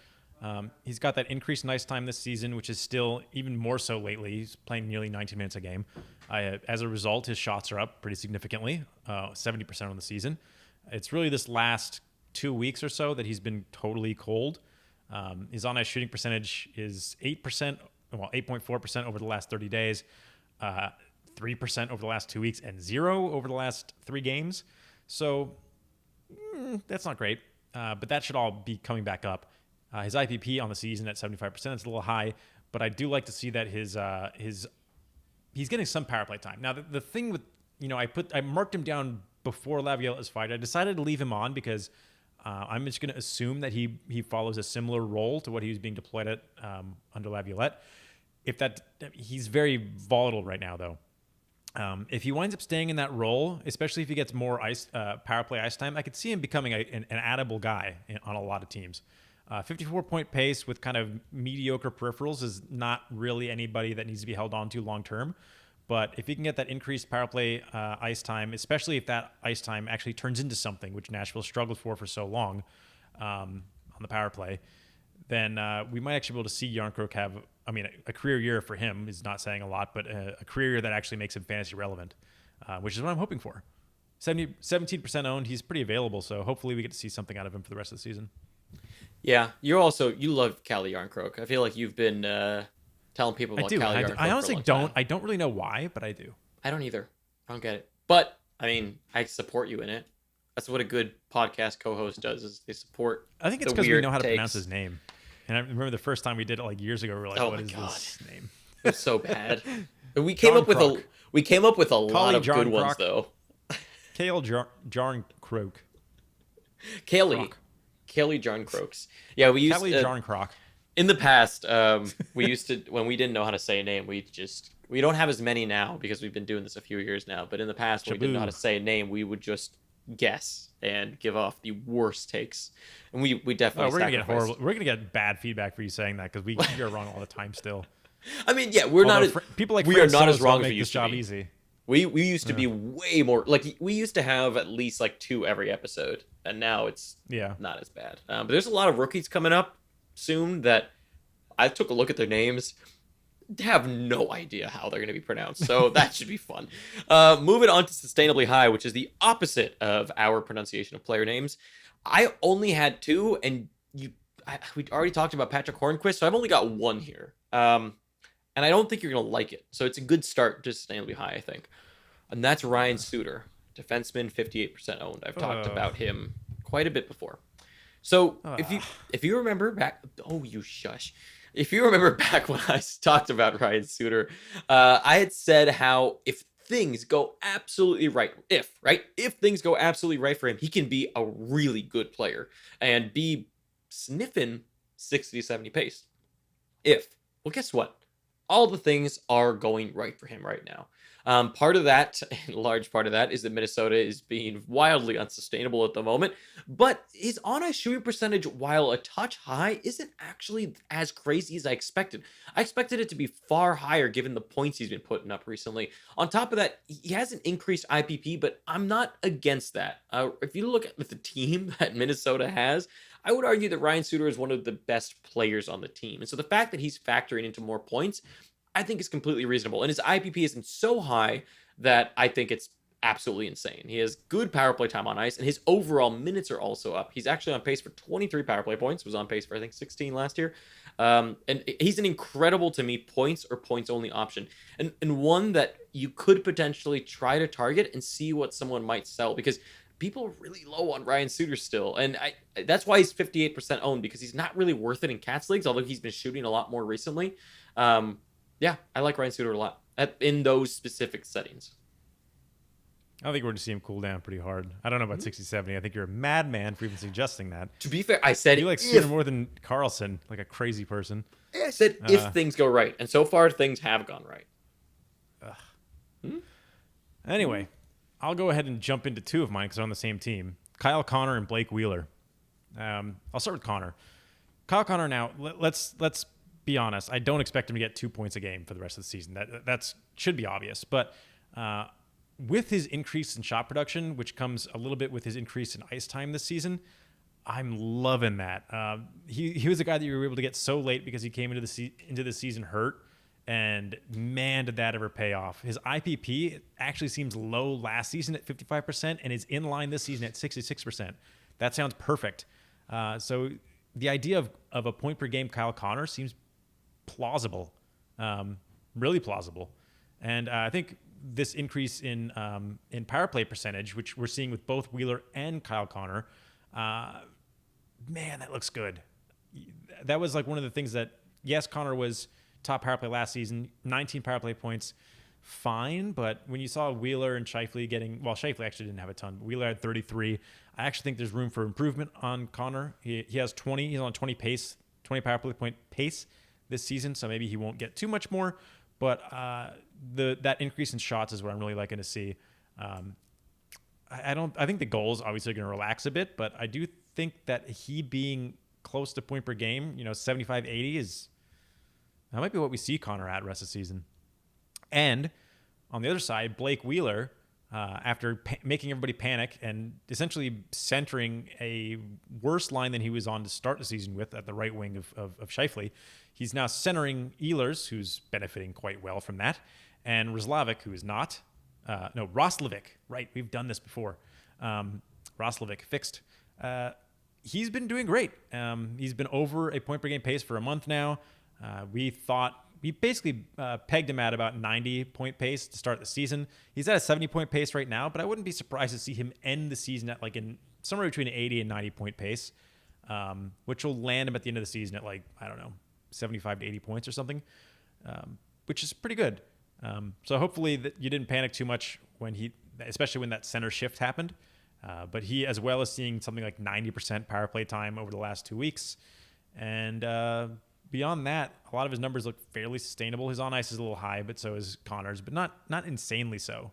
He's got that increased ice time this season, which is still even more so lately. He's playing nearly 19 minutes a game. As a result, his shots are up pretty significantly, 70% on the season. It's really this last 2 weeks or so that he's been totally cold. His on-ice shooting percentage is 8%, well, 8.4% over the last 30 days, 3% over the last 2 weeks, and 0 over the last 3 games. So that's not great, but that should all be coming back up. His IPP on the season at 75%, it's a little high, but I do like to see that he's getting some power play time. Now, the thing with, I marked him down before Laviolette was fired. I decided to leave him on because I'm just going to assume that he follows a similar role to what he was being deployed at under Laviolette. He's very volatile right now, though. If he winds up staying in that role, especially if he gets more power play ice time, I could see him becoming an addable guy on a lot of teams. 54-point pace with kind of mediocre peripherals is not really anybody that needs to be held on to long term. But if he can get that increased power play ice time, especially if that ice time actually turns into something, which Nashville struggled for so long on the power play, then we might actually be able to see Jarnkrok have, a career year for him is not saying a lot, but a career year that actually makes him fantasy relevant, which is what I'm hoping for. 17% owned, he's pretty available, so hopefully we get to see something out of him for the rest of the season. Yeah, you love Calle Jarnkrok. I feel like you've been telling people about Calle Jarnkrok. I honestly don't. I don't really know why, but I do. I don't either. I don't get it. But I support you in it. That's what a good podcast co-host does. Is they support. I think it's because we know how to pronounce his name. And I remember the first time we did it like years ago. We were like, "What is this name?" It was so bad. We came up with a lot of good ones though. Calle Jarnkrok. Calle Jarnkroks. Yeah, we used Calle Jarnkrok. In the past, we used to, when we didn't know how to say a name, we don't have as many now because we've been doing this a few years now. But in the past, when we didn't know how to say a name, we would just guess and give off the worst takes. And we definitely we're gonna get bad feedback for you saying that because we are wrong all the time still. I mean, yeah, we're not people like we Fran are not Sosa as wrong as make we this used job to be. easy. We used to be way more like we used to have at least like 2 every episode, and now it's not as bad. But there's a lot of rookies coming up soon that I took a look at their names. Have no idea how they're going to be pronounced, so that should be fun. Moving on to Sustainably High, which is the opposite of our pronunciation of player names. I only had 2, and we already talked about Patrick Hornquist, so I've only got 1 here. And I don't think you're going to like it, so it's a good start to Sustainably High, I think. And that's Ryan Suter, defenseman, 58% owned. I've talked about him quite a bit before. So if you remember back, you shush. If you remember back when I talked about Ryan Suter, I had said how if things go absolutely right, if things go absolutely right for him, he can be a really good player and be sniffing 60, 70 pace. Well, guess what? All the things are going right for him right now. Part of that, and a large part of that, is that Minnesota is being wildly unsustainable at the moment. But his on-ice shooting percentage, while a touch high, isn't actually as crazy as I expected. I expected it to be far higher given the points he's been putting up recently. On top of that, he has an increased IPP, but I'm not against that. If you look at the team that Minnesota has, I would argue that Ryan Suter is one of the best players on the team. And so the fact that he's factoring into more points, I think is completely reasonable. And his IPP isn't so high that I think it's absolutely insane. He has good power play time on ice, and his overall minutes are also up. He's actually on pace for 23 power play points. Was on pace for, I think, 16 last year. And he's an incredible, to me, points or points only option. And one that you could potentially try to target and see what someone might sell, because people are really low on Ryan Suter still. And that's why he's 58% owned, because he's not really worth it in Cats leagues, although he's been shooting a lot more recently. Yeah, I like Ryan Suter a lot in those specific settings. I think we're going to see him cool down pretty hard. I don't know about 60-70. I think you're a madman for even suggesting that. To be fair, I said you like Suter more than Carlson, like a crazy person. Yeah, I said if things go right, and so far things have gone right. Anyway, I'll go ahead and jump into 2 of mine because they're on the same team. Kyle Connor and Blake Wheeler. I'll start with Connor. Kyle Connor. Now let's be honest. I don't expect him to get 2 points a game for the rest of the season. That should be obvious. But with his increase in shot production, which comes a little bit with his increase in ice time this season, I'm loving that. He was a guy that you were able to get so late because he came into the season hurt, and man, did that ever pay off. His IPP actually seems low last season at 55% and is in line this season at 66%. That sounds perfect. So the idea of a point per game Kyle Connor seems plausible, really plausible. And I think this increase in power play percentage, which we're seeing with both Wheeler and Kyle Connor, man, that looks good. That was like one of the things that, yes, Connor was top power play last season, 19 power play points, fine. But when you saw Wheeler and Scheifele Scheifele actually didn't have a ton, but Wheeler had 33. I actually think there's room for improvement on Connor. He has 20. He's on 20 power play point pace this season, so maybe he won't get too much more. But that increase in shots is what I'm really liking to see. I think the goals obviously are going to relax a bit, but I do think that he being close to point per game, 75, 80 that might be what we see Connor at rest of the season. And on the other side, Blake Wheeler, after making everybody panic and essentially centering a worse line than he was on to start the season with at the right wing of Scheifele, he's now centering Ehlers, who's benefiting quite well from that, and Roslovic, who is not. Roslovic, right? We've done this before. Roslovic fixed. He's been doing great. He's been over a point per game pace for a month now. We basically pegged him at about 90 point pace to start the season. He's at a 70 point pace right now, but I wouldn't be surprised to see him end the season at somewhere between 80 and 90 point pace, which will land him at the end of the season at 75 to 80 points or something, which is pretty good. So hopefully that you didn't panic too much especially when that center shift happened. But he, as well as seeing something like 90% power play time over the last 2 weeks. And beyond that, a lot of his numbers look fairly sustainable. His on ice is a little high, but so is Connor's, but not insanely so.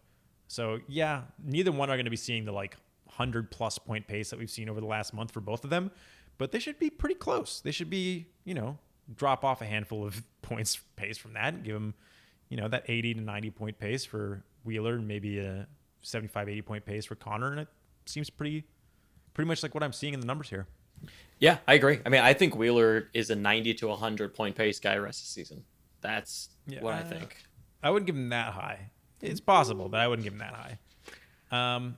So yeah, neither one are going to be seeing the 100+ point pace that we've seen over the last month for both of them, but they should be pretty close. They should be, drop off a handful of points pace from that and give him, that 80 to 90 point pace for Wheeler and maybe a 75, 80 point pace for Connor. And it seems pretty much like what I'm seeing in the numbers here. Yeah, I agree. I mean, I think Wheeler is a 90 to 100 point pace guy rest of the season. That's what I think. I wouldn't give him that high. It's possible, but I wouldn't give him that high.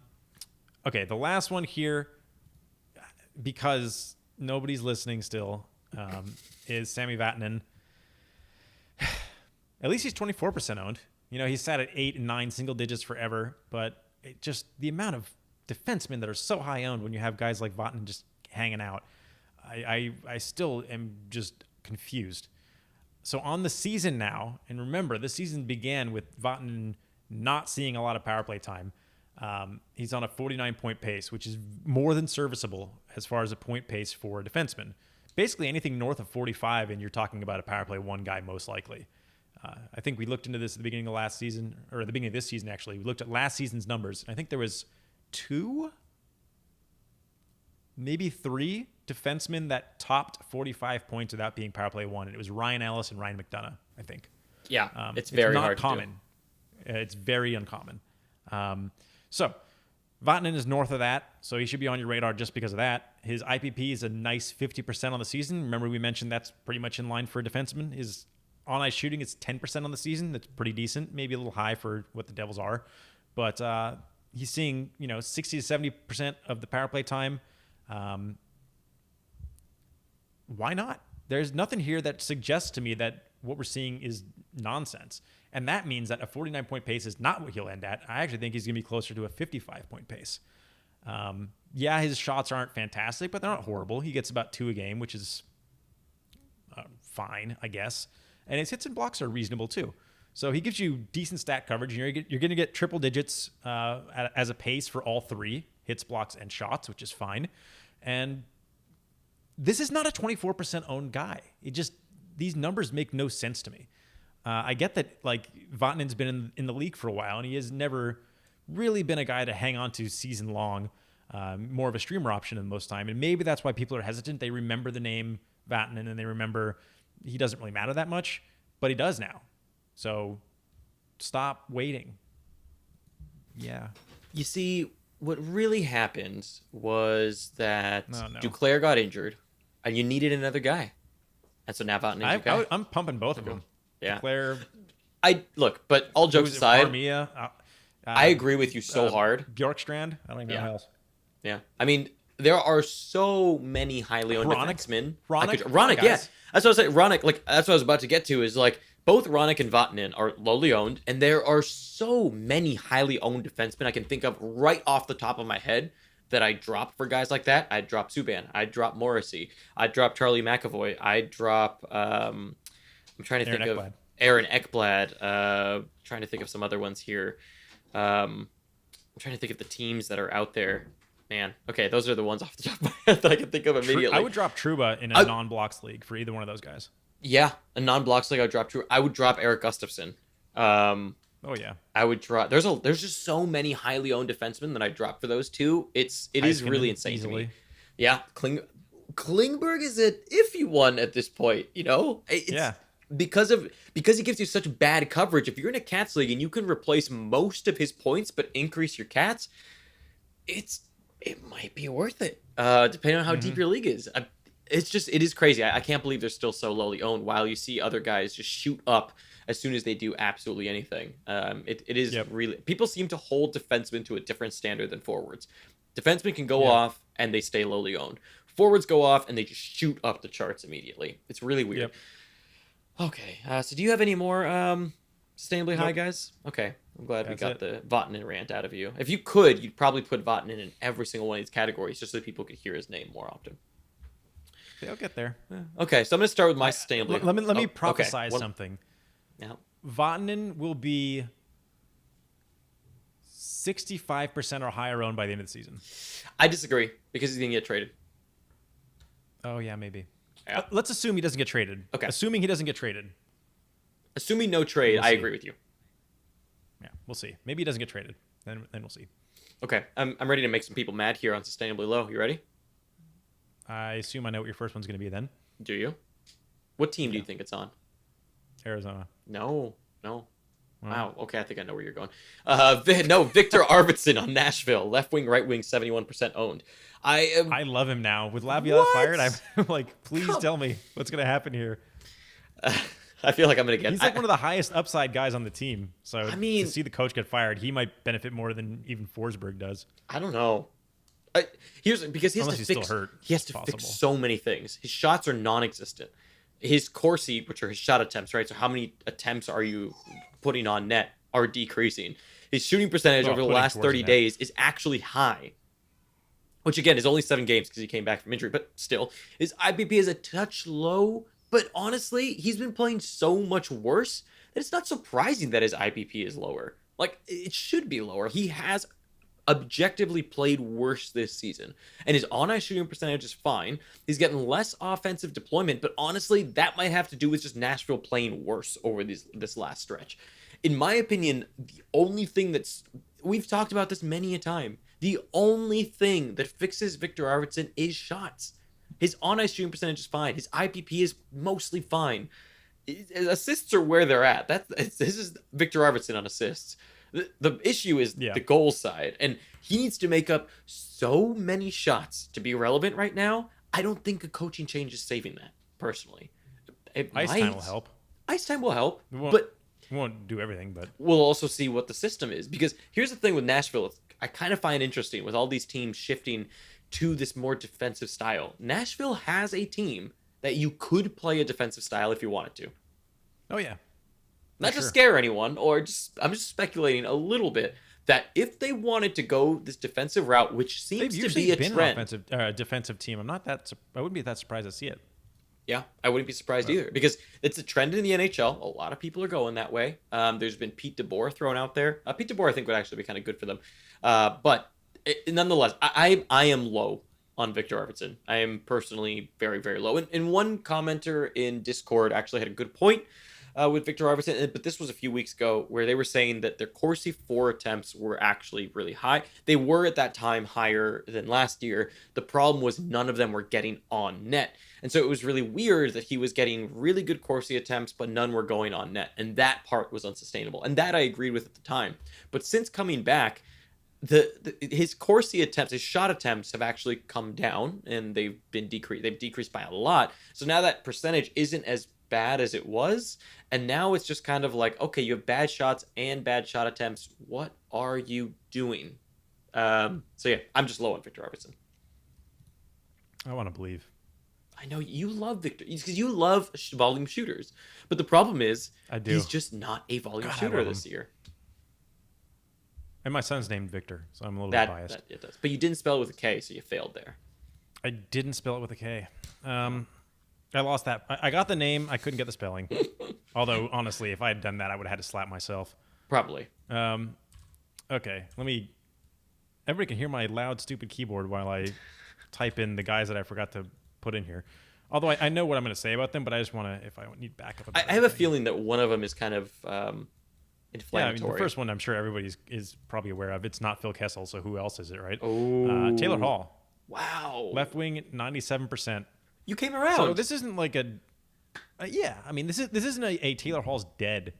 Okay, the last one here, because nobody's listening still, is Sami Vatanen. At least he's 24% owned. He's sat at 8 and 9 single digits forever, but just the amount of defensemen that are so high owned when you have guys like Vatanen just hanging out, I still am just confused. So on the season now, and remember, this season began with Vatanen not seeing a lot of power play time. He's on a 49-point pace, which is more than serviceable as far as a point pace for a defenseman. Basically, anything north of 45, and you're talking about a power play one guy most likely. I think we looked into this at the beginning of last season, or at the beginning of this season, actually. We looked at last season's numbers. I think there was 2, maybe 3 defensemen that topped 45 points without being power play one, and it was Ryan Ellis and Ryan McDonough, I think. Yeah, it's very not hard common. To do. It's very uncommon. So Vatanen is north of that, so he should be on your radar just because of that. His IPP is a nice 50% on the season. Remember we mentioned that's pretty much in line for a defenseman. His on-ice shooting is 10% on the season. That's pretty decent, maybe a little high for what the Devils are. But he's seeing 60 to 70% of the power play time. Why not? There's nothing here that suggests to me that what we're seeing is nonsense. And that means that a 49-point pace is not what he'll end at. I actually think he's going to be closer to a 55-point pace. Yeah, his shots aren't fantastic, but they're not horrible. He gets about 2 a game, which is fine, I guess. And his hits and blocks are reasonable too. So he gives you decent stat coverage. You're going to get triple digits as a pace for all 3, hits, blocks, and shots, which is fine. And this is not a 24% owned guy. These numbers make no sense to me. I get that Vatanen's been in the league for a while, and he has never really been a guy to hang on to season long, more of a streamer option than most time. And maybe that's why people are hesitant. They remember the name Vatanen, and they remember he doesn't really matter that much, but he does now. So stop waiting. Yeah. You see, what really happened was that Duclair got injured, and you needed another guy. And so now Vatanen's your guy. I'm pumping both of them. Yeah. Duclair. But all jokes aside, Armia, I agree with you so hard. Bjorkstrand. I don't even know who else. Yeah. I mean, there are so many highly owned defensemen. Ronick, yeah. That's what I was saying. Ronick, that's what I was about to get to, is both Ronick and Vatanen are lowly owned, and there are so many highly owned defensemen I can think of right off the top of my head that I drop for guys like that. I'd drop Subban. I'd drop Morrissey. I'd drop Charlie McAvoy. I'd drop, I'm trying to think of Aaron Ekblad. Trying to think of some other ones here. I'm trying to think of the teams that are out there. Man, okay, those are the ones off the top of my head that I can think of immediately. I would drop Trouba in a non-blocks league for either one of those guys. Yeah, a non-blocks league, I would drop Trouba. I would drop Eric Gustafsson. Oh yeah, I would drop. There's just so many highly owned defensemen that I drop for those two. It is really insane easily. To me. Yeah, Klingberg is an iffy one at this point. It's because he gives you such bad coverage. If you're in a Cats league and you can replace most of his points but increase your Cats, it might be worth it. Depending on how deep your league is. It is crazy. I can't believe they're still so lowly owned while you see other guys just shoot up as soon as they do absolutely anything. It is really, people seem to hold defensemen to a different standard than forwards. Defensemen can go off and they stay lowly owned. Forwards go off and they just shoot up the charts immediately. It's really weird. Yep. Okay, so do you have any more Sustainably High guys? Okay, I'm glad we got the Vatanen rant out of you. If you could, you'd probably put Vatanen in every single one of these categories just so that people could hear his name more often. They'll get there. Okay, so I'm going to start with my Sustainably. Let me prophesize something. Yeah. Vatanen will be 65% or higher owned by the end of the season. I disagree because he's going to get traded. Oh, yeah, maybe. Yeah. Let's assume he doesn't get traded. Okay. Assuming he doesn't get traded. Assuming no trade, I agree with you. Yeah, we'll see. Maybe he doesn't get traded. Then we'll see. Okay, I'm ready to make some people mad here on Sustainably Low. You ready? I assume I know what your first one's going to be then. Do you? What team do you think it's on? Arizona. No. Wow. Okay, I think I know where you're going. No, Victor Arvidsson on Nashville, left wing, right wing, 71% owned. I love him now. With Laviolette fired, I'm like, please tell me what's going to happen here. I feel like I'm going to get... He's like one of the highest upside guys on the team. So I mean, to see the coach get fired, he might benefit more than even Forsberg does. I don't know. Because he has to fix... Still hurt. He has to fix so many things. His shots are non-existent. His Corsi, which are his shot attempts, right? So how many attempts are you putting on net, are decreasing. His shooting percentage over the last 30 days is actually high. Which, again, is only 7 games because he came back from injury. But still, his IPP is a touch low. But honestly, he's been playing so much worse that it's not surprising that his IPP is lower. Like, it should be lower. He has objectively played worse this season. And his on-ice shooting percentage is fine. He's getting less offensive deployment. But honestly, that might have to do with just Nashville playing worse over this last stretch. In my opinion, the only thing that's... We've talked about this many a time. The only thing that fixes Victor Arvidsson is shots. His on-ice shooting percentage is fine. His IPP is mostly fine. Assists are where they're at. This is Victor Arvidsson on assists. The issue is the goal side. And he needs to make up so many shots to be relevant right now. I don't think a coaching change is saving that, personally. Ice time will help. Ice time will help, but... We won't do everything, but... We'll also see what the system is. Because here's the thing with Nashville. I kind of find interesting with all these teams shifting to this more defensive style. Nashville has a team that you could play a defensive style if you wanted to. Oh, yeah. Not to scare anyone, or I'm just speculating a little bit that if they wanted to go this defensive route, which seems to be a trend... An defensive team. I wouldn't be that surprised to see it. Yeah, I wouldn't be surprised either, because it's a trend in the NHL. A lot of people are going that way. There's been Pete DeBoer thrown out there. Pete DeBoer, I think, would actually be kind of good for them. But nonetheless, I am low on Victor Arvidsson. I am personally very, very low. And one commenter in Discord actually had a good point with Victor Arvidsson, but this was a few weeks ago, where they were saying that their Corsi 4 attempts were actually really high. They were at that time higher than last year. The problem was none of them were getting on net. And so it was really weird that he was getting really good Corsi attempts, but none were going on net. And that part was unsustainable. And that I agreed with at the time. But since coming back, his Corsi attempts, his shot attempts have actually come down, and they've decreased by a lot. So now that percentage isn't as bad as it was. And now it's just kind of like, okay, you have bad shots and bad shot attempts. What are you doing? So yeah, I'm just low on Victor Arvidsson. I want to believe. I know you love Victor because you love volume shooters, but the problem is he's just not a volume shooter this year. And my son's named Victor, so I'm a little bit biased. It does. But you didn't spell it with a K, so you failed there. I didn't spell it with a K. I lost that. I got the name. I couldn't get the spelling. Although, honestly, if I had done that, I would have had to slap myself. Probably. Okay, everybody can hear my loud, stupid keyboard while I type in the guys that I forgot to put in here. Although I know what I'm going to say about them, but I just want to, if I need backup. I have a feeling that one of them is kind of inflammatory. Yeah, the first one I'm sure everybody is probably aware of. It's not Phil Kessel, so who else is it, right? Oh. Taylor Hall. Wow. Left wing, 97%. You came around. So this isn't like this isn't a Taylor Hall's dead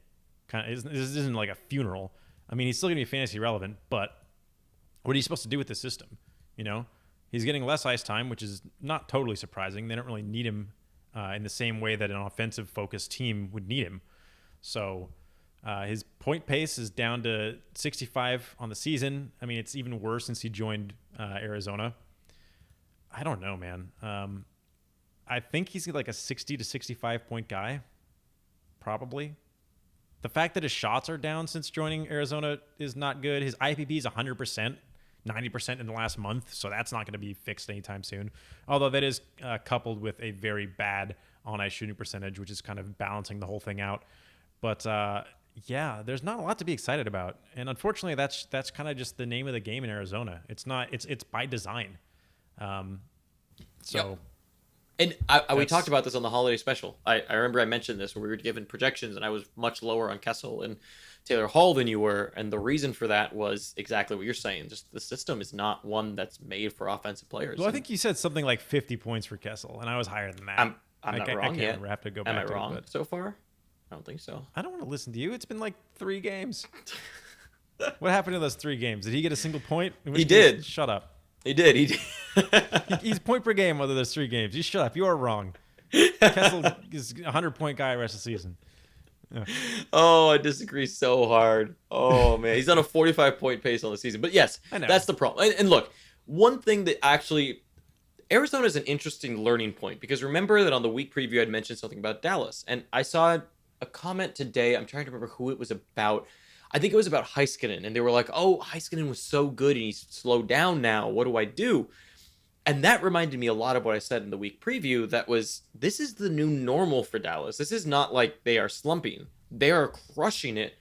kind of. This isn't like a funeral. I mean, he's still going to be fantasy relevant, but what are you supposed to do with this system? You know? He's getting less ice time, which is not totally surprising. They don't really need him in the same way that an offensive-focused team would need him. So his point pace is down to 65 on the season. I mean, it's even worse since he joined Arizona. I don't know, man. I think he's like a 60 to 65-point guy, probably. The fact that his shots are down since joining Arizona is not good. His IPP is 100%. 90% in the last month, so that's not going to be fixed anytime soon. Although that is coupled with a very bad on-ice shooting percentage, which is kind of balancing the whole thing out. But yeah, there's not a lot to be excited about, and unfortunately, that's kind of just the name of the game in Arizona. It's not. It's by design. Yep. And we talked about this on the holiday special. I remember I mentioned this when we were given projections, and I was much lower on Kessel and Taylor Hall than you were, and the reason for that was exactly what you're saying. Just the system is not one that's made for offensive players. Well, I think you said something like 50 points for Kessel, and I was higher than that. I'm not wrong yet. I have to go back. Am I wrong so far? I don't think so. I don't want to listen to you. It's been like 3 games. What happened to those 3 games? Did he get a single point? He did. Shut up. He did. He did. He's point per game whether there's 3 games. You shut up. You are wrong. Kessel is a 100-point guy the rest of the season. Yeah. Oh, I disagree so hard. Oh, man. He's on a 45-point pace on the season. But yes, that's the problem. And look, one thing that actually... Arizona is an interesting learning point, because remember that on the week preview I'd mentioned something about Dallas, and I saw a comment today. I'm trying to remember who it was about. I think it was about Heiskanen, and they were like, oh, Heiskanen was so good and he's slowed down now. What do I do? And that reminded me a lot of what I said in the week preview. That was, this is the new normal for Dallas. This is not like they are slumping. They are crushing it,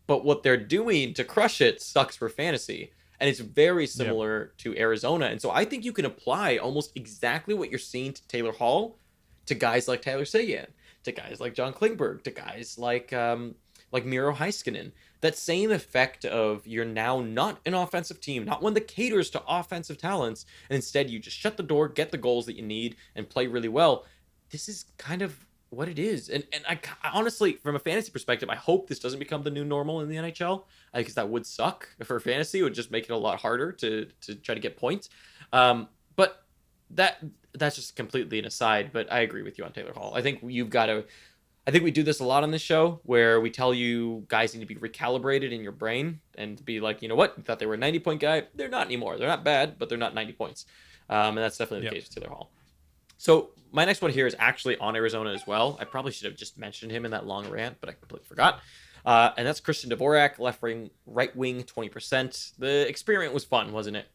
but what they're doing to crush it sucks for fantasy. And it's very similar to Arizona. And so I think you can apply almost exactly what you're seeing to Taylor Hall, to guys like Tyler Seguin, to guys like John Klingberg, to guys like Miro Heiskanen. That same effect of, you're now not an offensive team, not one that caters to offensive talents, and instead you just shut the door, get the goals that you need, and play really well. This is kind of what it is. And I honestly, from a fantasy perspective, I hope this doesn't become the new normal in the NHL, because that would suck for fantasy. It would just make it a lot harder to try to get points. But that's just completely an aside. But I agree with you on Taylor Hall. I think we do this a lot on this show, where we tell you guys need to be recalibrated in your brain and be like, you know what? You thought they were a 90-point guy. They're not anymore. They're not bad, but they're not 90 points. And that's definitely the case with Taylor Hall. So my next one here is actually on Arizona as well. I probably should have just mentioned him in that long rant, but I completely forgot. And that's Christian Dvorak, right wing, 20%. The experiment was fun, wasn't it?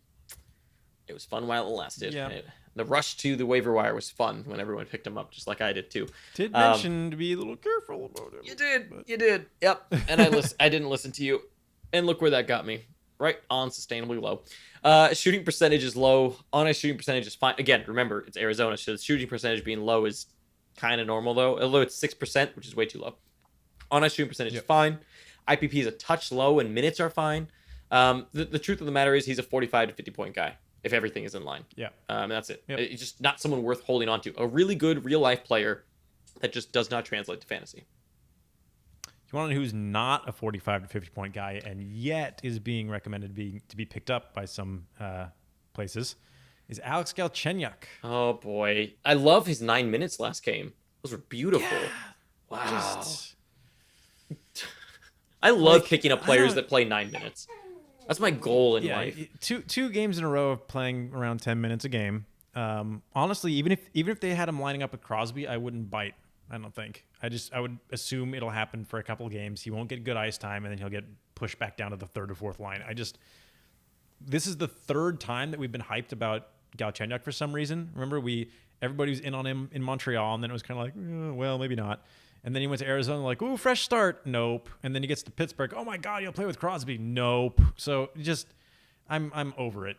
It was fun while it lasted. Yeah. The rush to the waiver wire was fun when everyone picked him up, just like I did too. Did mention to be a little careful about him. You did. Yep. And I didn't listen to you. And look where that got me. Right on Sustainably Low. Shooting percentage is low. On-ice shooting percentage is fine. Again, remember, it's Arizona, so the shooting percentage being low is kind of normal, though. Although it's 6%, which is way too low. On-ice shooting percentage is fine. IPP is a touch low, and minutes are fine. The truth of the matter is, he's a 45 to 50-point guy, if everything is in line. Yeah. And that's it. Yep. It's just not someone worth holding on to. A really good real-life player that just does not translate to fantasy. You want to know who's not a 45 to 50-point guy and yet is being recommended to be picked up by some places is Alex Galchenyuk. Oh, boy. I love his 9 minutes last game. Those were beautiful. Yeah. Wow. I love picking up players that play 9 minutes. That's my goal in life. Two games in a row of playing around 10 minutes a game. Honestly, even if they had him lining up with Crosby, I wouldn't bite. I don't think. I would assume it'll happen for a couple of games. He won't get good ice time, and then he'll get pushed back down to the third or fourth line. This is the third time that we've been hyped about Galchenyuk for some reason. Remember, everybody was in on him in Montreal, and then it was kind of like, well, maybe not. And then he went to Arizona, like, ooh, fresh start. Nope. And then he gets to Pittsburgh. Oh my God, you'll play with Crosby. Nope. So I'm over it.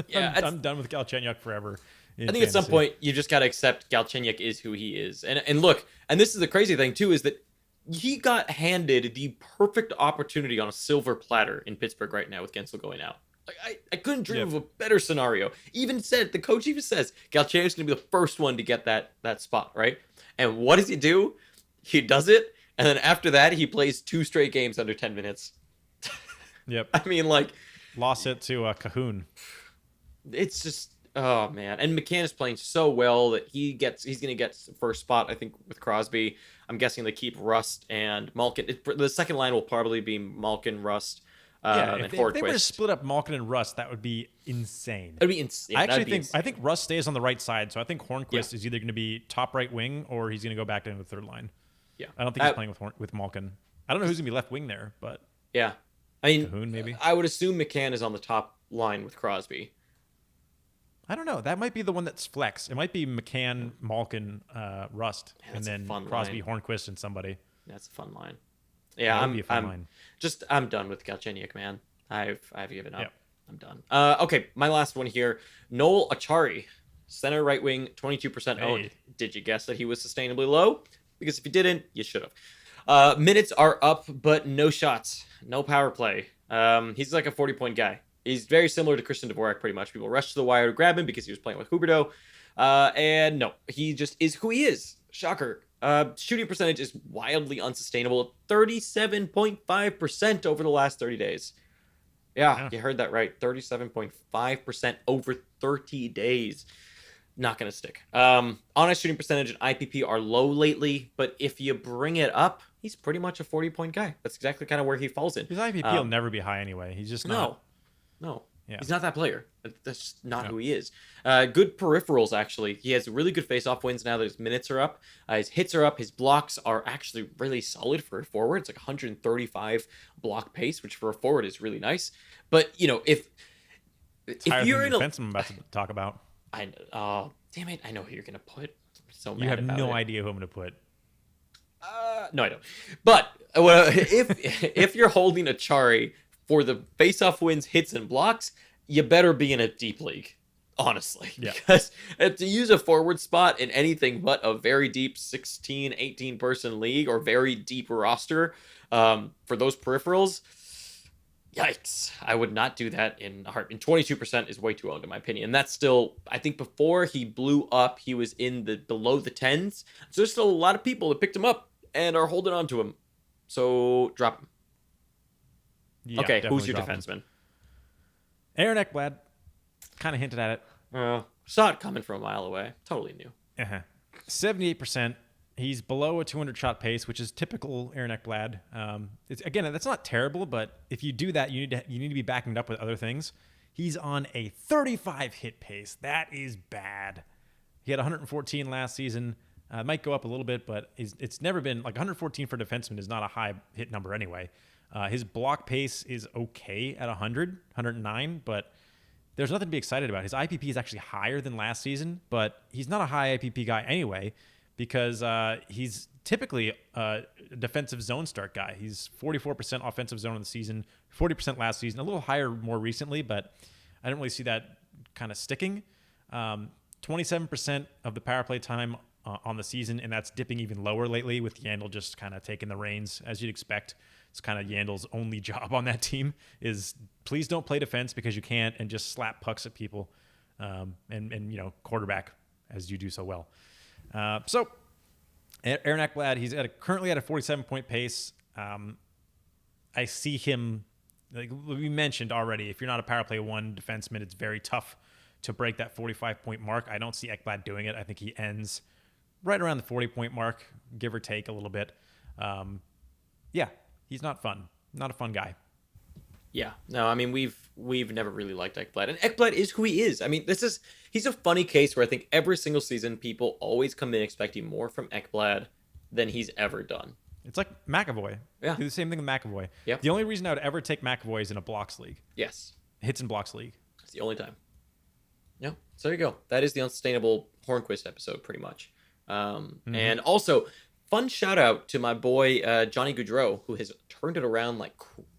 Yeah, I'm done with Galchenyuk forever. I think at some point you just got to accept Galchenyuk is who he is. And look, and this is the crazy thing too, is that he got handed the perfect opportunity on a silver platter in Pittsburgh right now with Gensel going out. Like, I couldn't dream of a better scenario. The coach even says Galchenyuk's going to be the first one to get that spot, right? And what does he do? He does it, and then after that, he plays 2 straight games under 10 minutes. Yep. I mean, like... Lost it to Cahoon. It's just... Oh, man. And McCann is playing so well that he's going to get first spot, I think, with Crosby. I'm guessing they keep Rust and Malkin. The second line will probably be Malkin, Rust, and if Hornquist. they were to split up Malkin and Rust, that would be insane. It would be insane. I think Rust stays on the right side, so I think Hornquist is either going to be top right wing or he's going to go back into the third line. Yeah. I don't think he's playing with Malkin. I don't know who's going to be left wing there, but... Yeah. I mean, Cahoon, maybe? I would assume McCann is on the top line with Crosby. I don't know. That might be the one that's flex. It might be McCann, Malkin, Rust, and then Crosby, Hornquist, and somebody. That's a fun line. Yeah, I'm done with Galchenyuk, man. I've given up. Yep. I'm done. Okay, my last one here. Noel Achari, center right wing, 22% owned. Did you guess that he was sustainably low? Because if you didn't, you should have. Minutes are up, but no shots, no power play. He's like a 40-point guy. He's very similar to Christian Dvorak, pretty much. People rushed to the wire to grab him because he was playing with Huberdeau. And no, he just is who he is. Shocker. Shooting percentage is wildly unsustainable, 37.5% over the last 30 days. Yeah, you heard that right. 37.5% over 30 days. Not going to stick. Honest shooting percentage and IPP are low lately, but if you bring it up, he's pretty much a 40-point guy. That's exactly kind of where he falls in. His IPP will never be high anyway. He's just not. No. Yeah. He's not that player. That's just not who he is. Good peripherals, actually. He has really good face-off wins now that his minutes are up. His hits are up. His blocks are actually really solid for a forward. It's like 135 block pace, which for a forward is really nice. But, if you're in a defense I'm about to talk about. Damn it. I know who you're going to put. I'm so mad you have about no it. idea who I'm going to put. No, I don't. But if you're holding Achari for the face-off wins, hits, and blocks, you better be in a deep league, honestly. Yeah. Because to use a forward spot in anything but a very deep 16, 18-person league or very deep roster for those peripherals, yikes. I would not do that in a heartbeat. 22% is way too low, in my opinion. And that's still, I think before he blew up, he was in the below the 10s. So there's still a lot of people that picked him up and are holding on to him. So drop him. Yeah, okay, who's your defenseman? Aaron Ekblad. Kind of hinted at it. Saw it coming from a mile away. Totally new. 78%. He's below a 200-shot pace, which is typical Aaron Ekblad. Again, that's not terrible, but if you do that, you need to be backing it up with other things. He's on a 35-hit pace. That is bad. He had 114 last season. It might go up a little bit, but it's never been like 114 for a defenseman is not a high hit number anyway. His block pace is okay at 109, but there's nothing to be excited about. His IPP is actually higher than last season, but he's not a high IPP guy anyway because he's typically a defensive zone start guy. He's 44% offensive zone in the season, 40% last season, a little higher more recently, but I don't really see that kind of sticking. 27% of the power play time on the season, and that's dipping even lower lately with Yandel just kind of taking the reins as you'd expect. It's kind of Yandel's only job on that team is please don't play defense because you can't and just slap pucks at people and quarterback as you do so well. So Aaron Ekblad, he's currently at a 47-point pace. I see him, like we mentioned already, if you're not a power play one defenseman, it's very tough to break that 45-point mark. I don't see Ekblad doing it. I think he ends right around the 40-point mark, give or take a little bit. He's not fun. Not a fun guy. Yeah. No, I mean, we've never really liked Ekblad. And Ekblad is who he is. I mean, he's a funny case where I think every single season people always come in expecting more from Ekblad than he's ever done. It's like McAvoy. Yeah. Do the same thing with McAvoy. Yep. The only reason I would ever take McAvoy is in a blocks league. Yes. Hits and blocks league. It's the only time. Yeah. So there you go. That is the Unsustainable Hornquist episode, pretty much. And also, fun shout out to my boy Johnny Gaudreau, who has turned it around like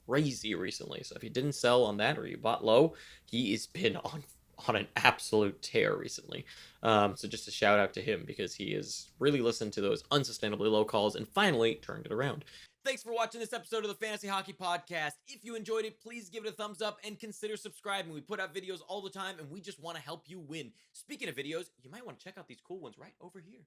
crazy recently. So if you didn't sell on that or you bought low, he has been on an absolute tear recently. So just a shout out to him because he has really listened to those unsustainably low calls and finally turned it around. Thanks for watching this episode of the Fantasy Hockey Podcast. If you enjoyed it, please give it a thumbs up and consider subscribing. We put out videos all the time and we just want to help you win. Speaking of videos, you might want to check out these cool ones right over here.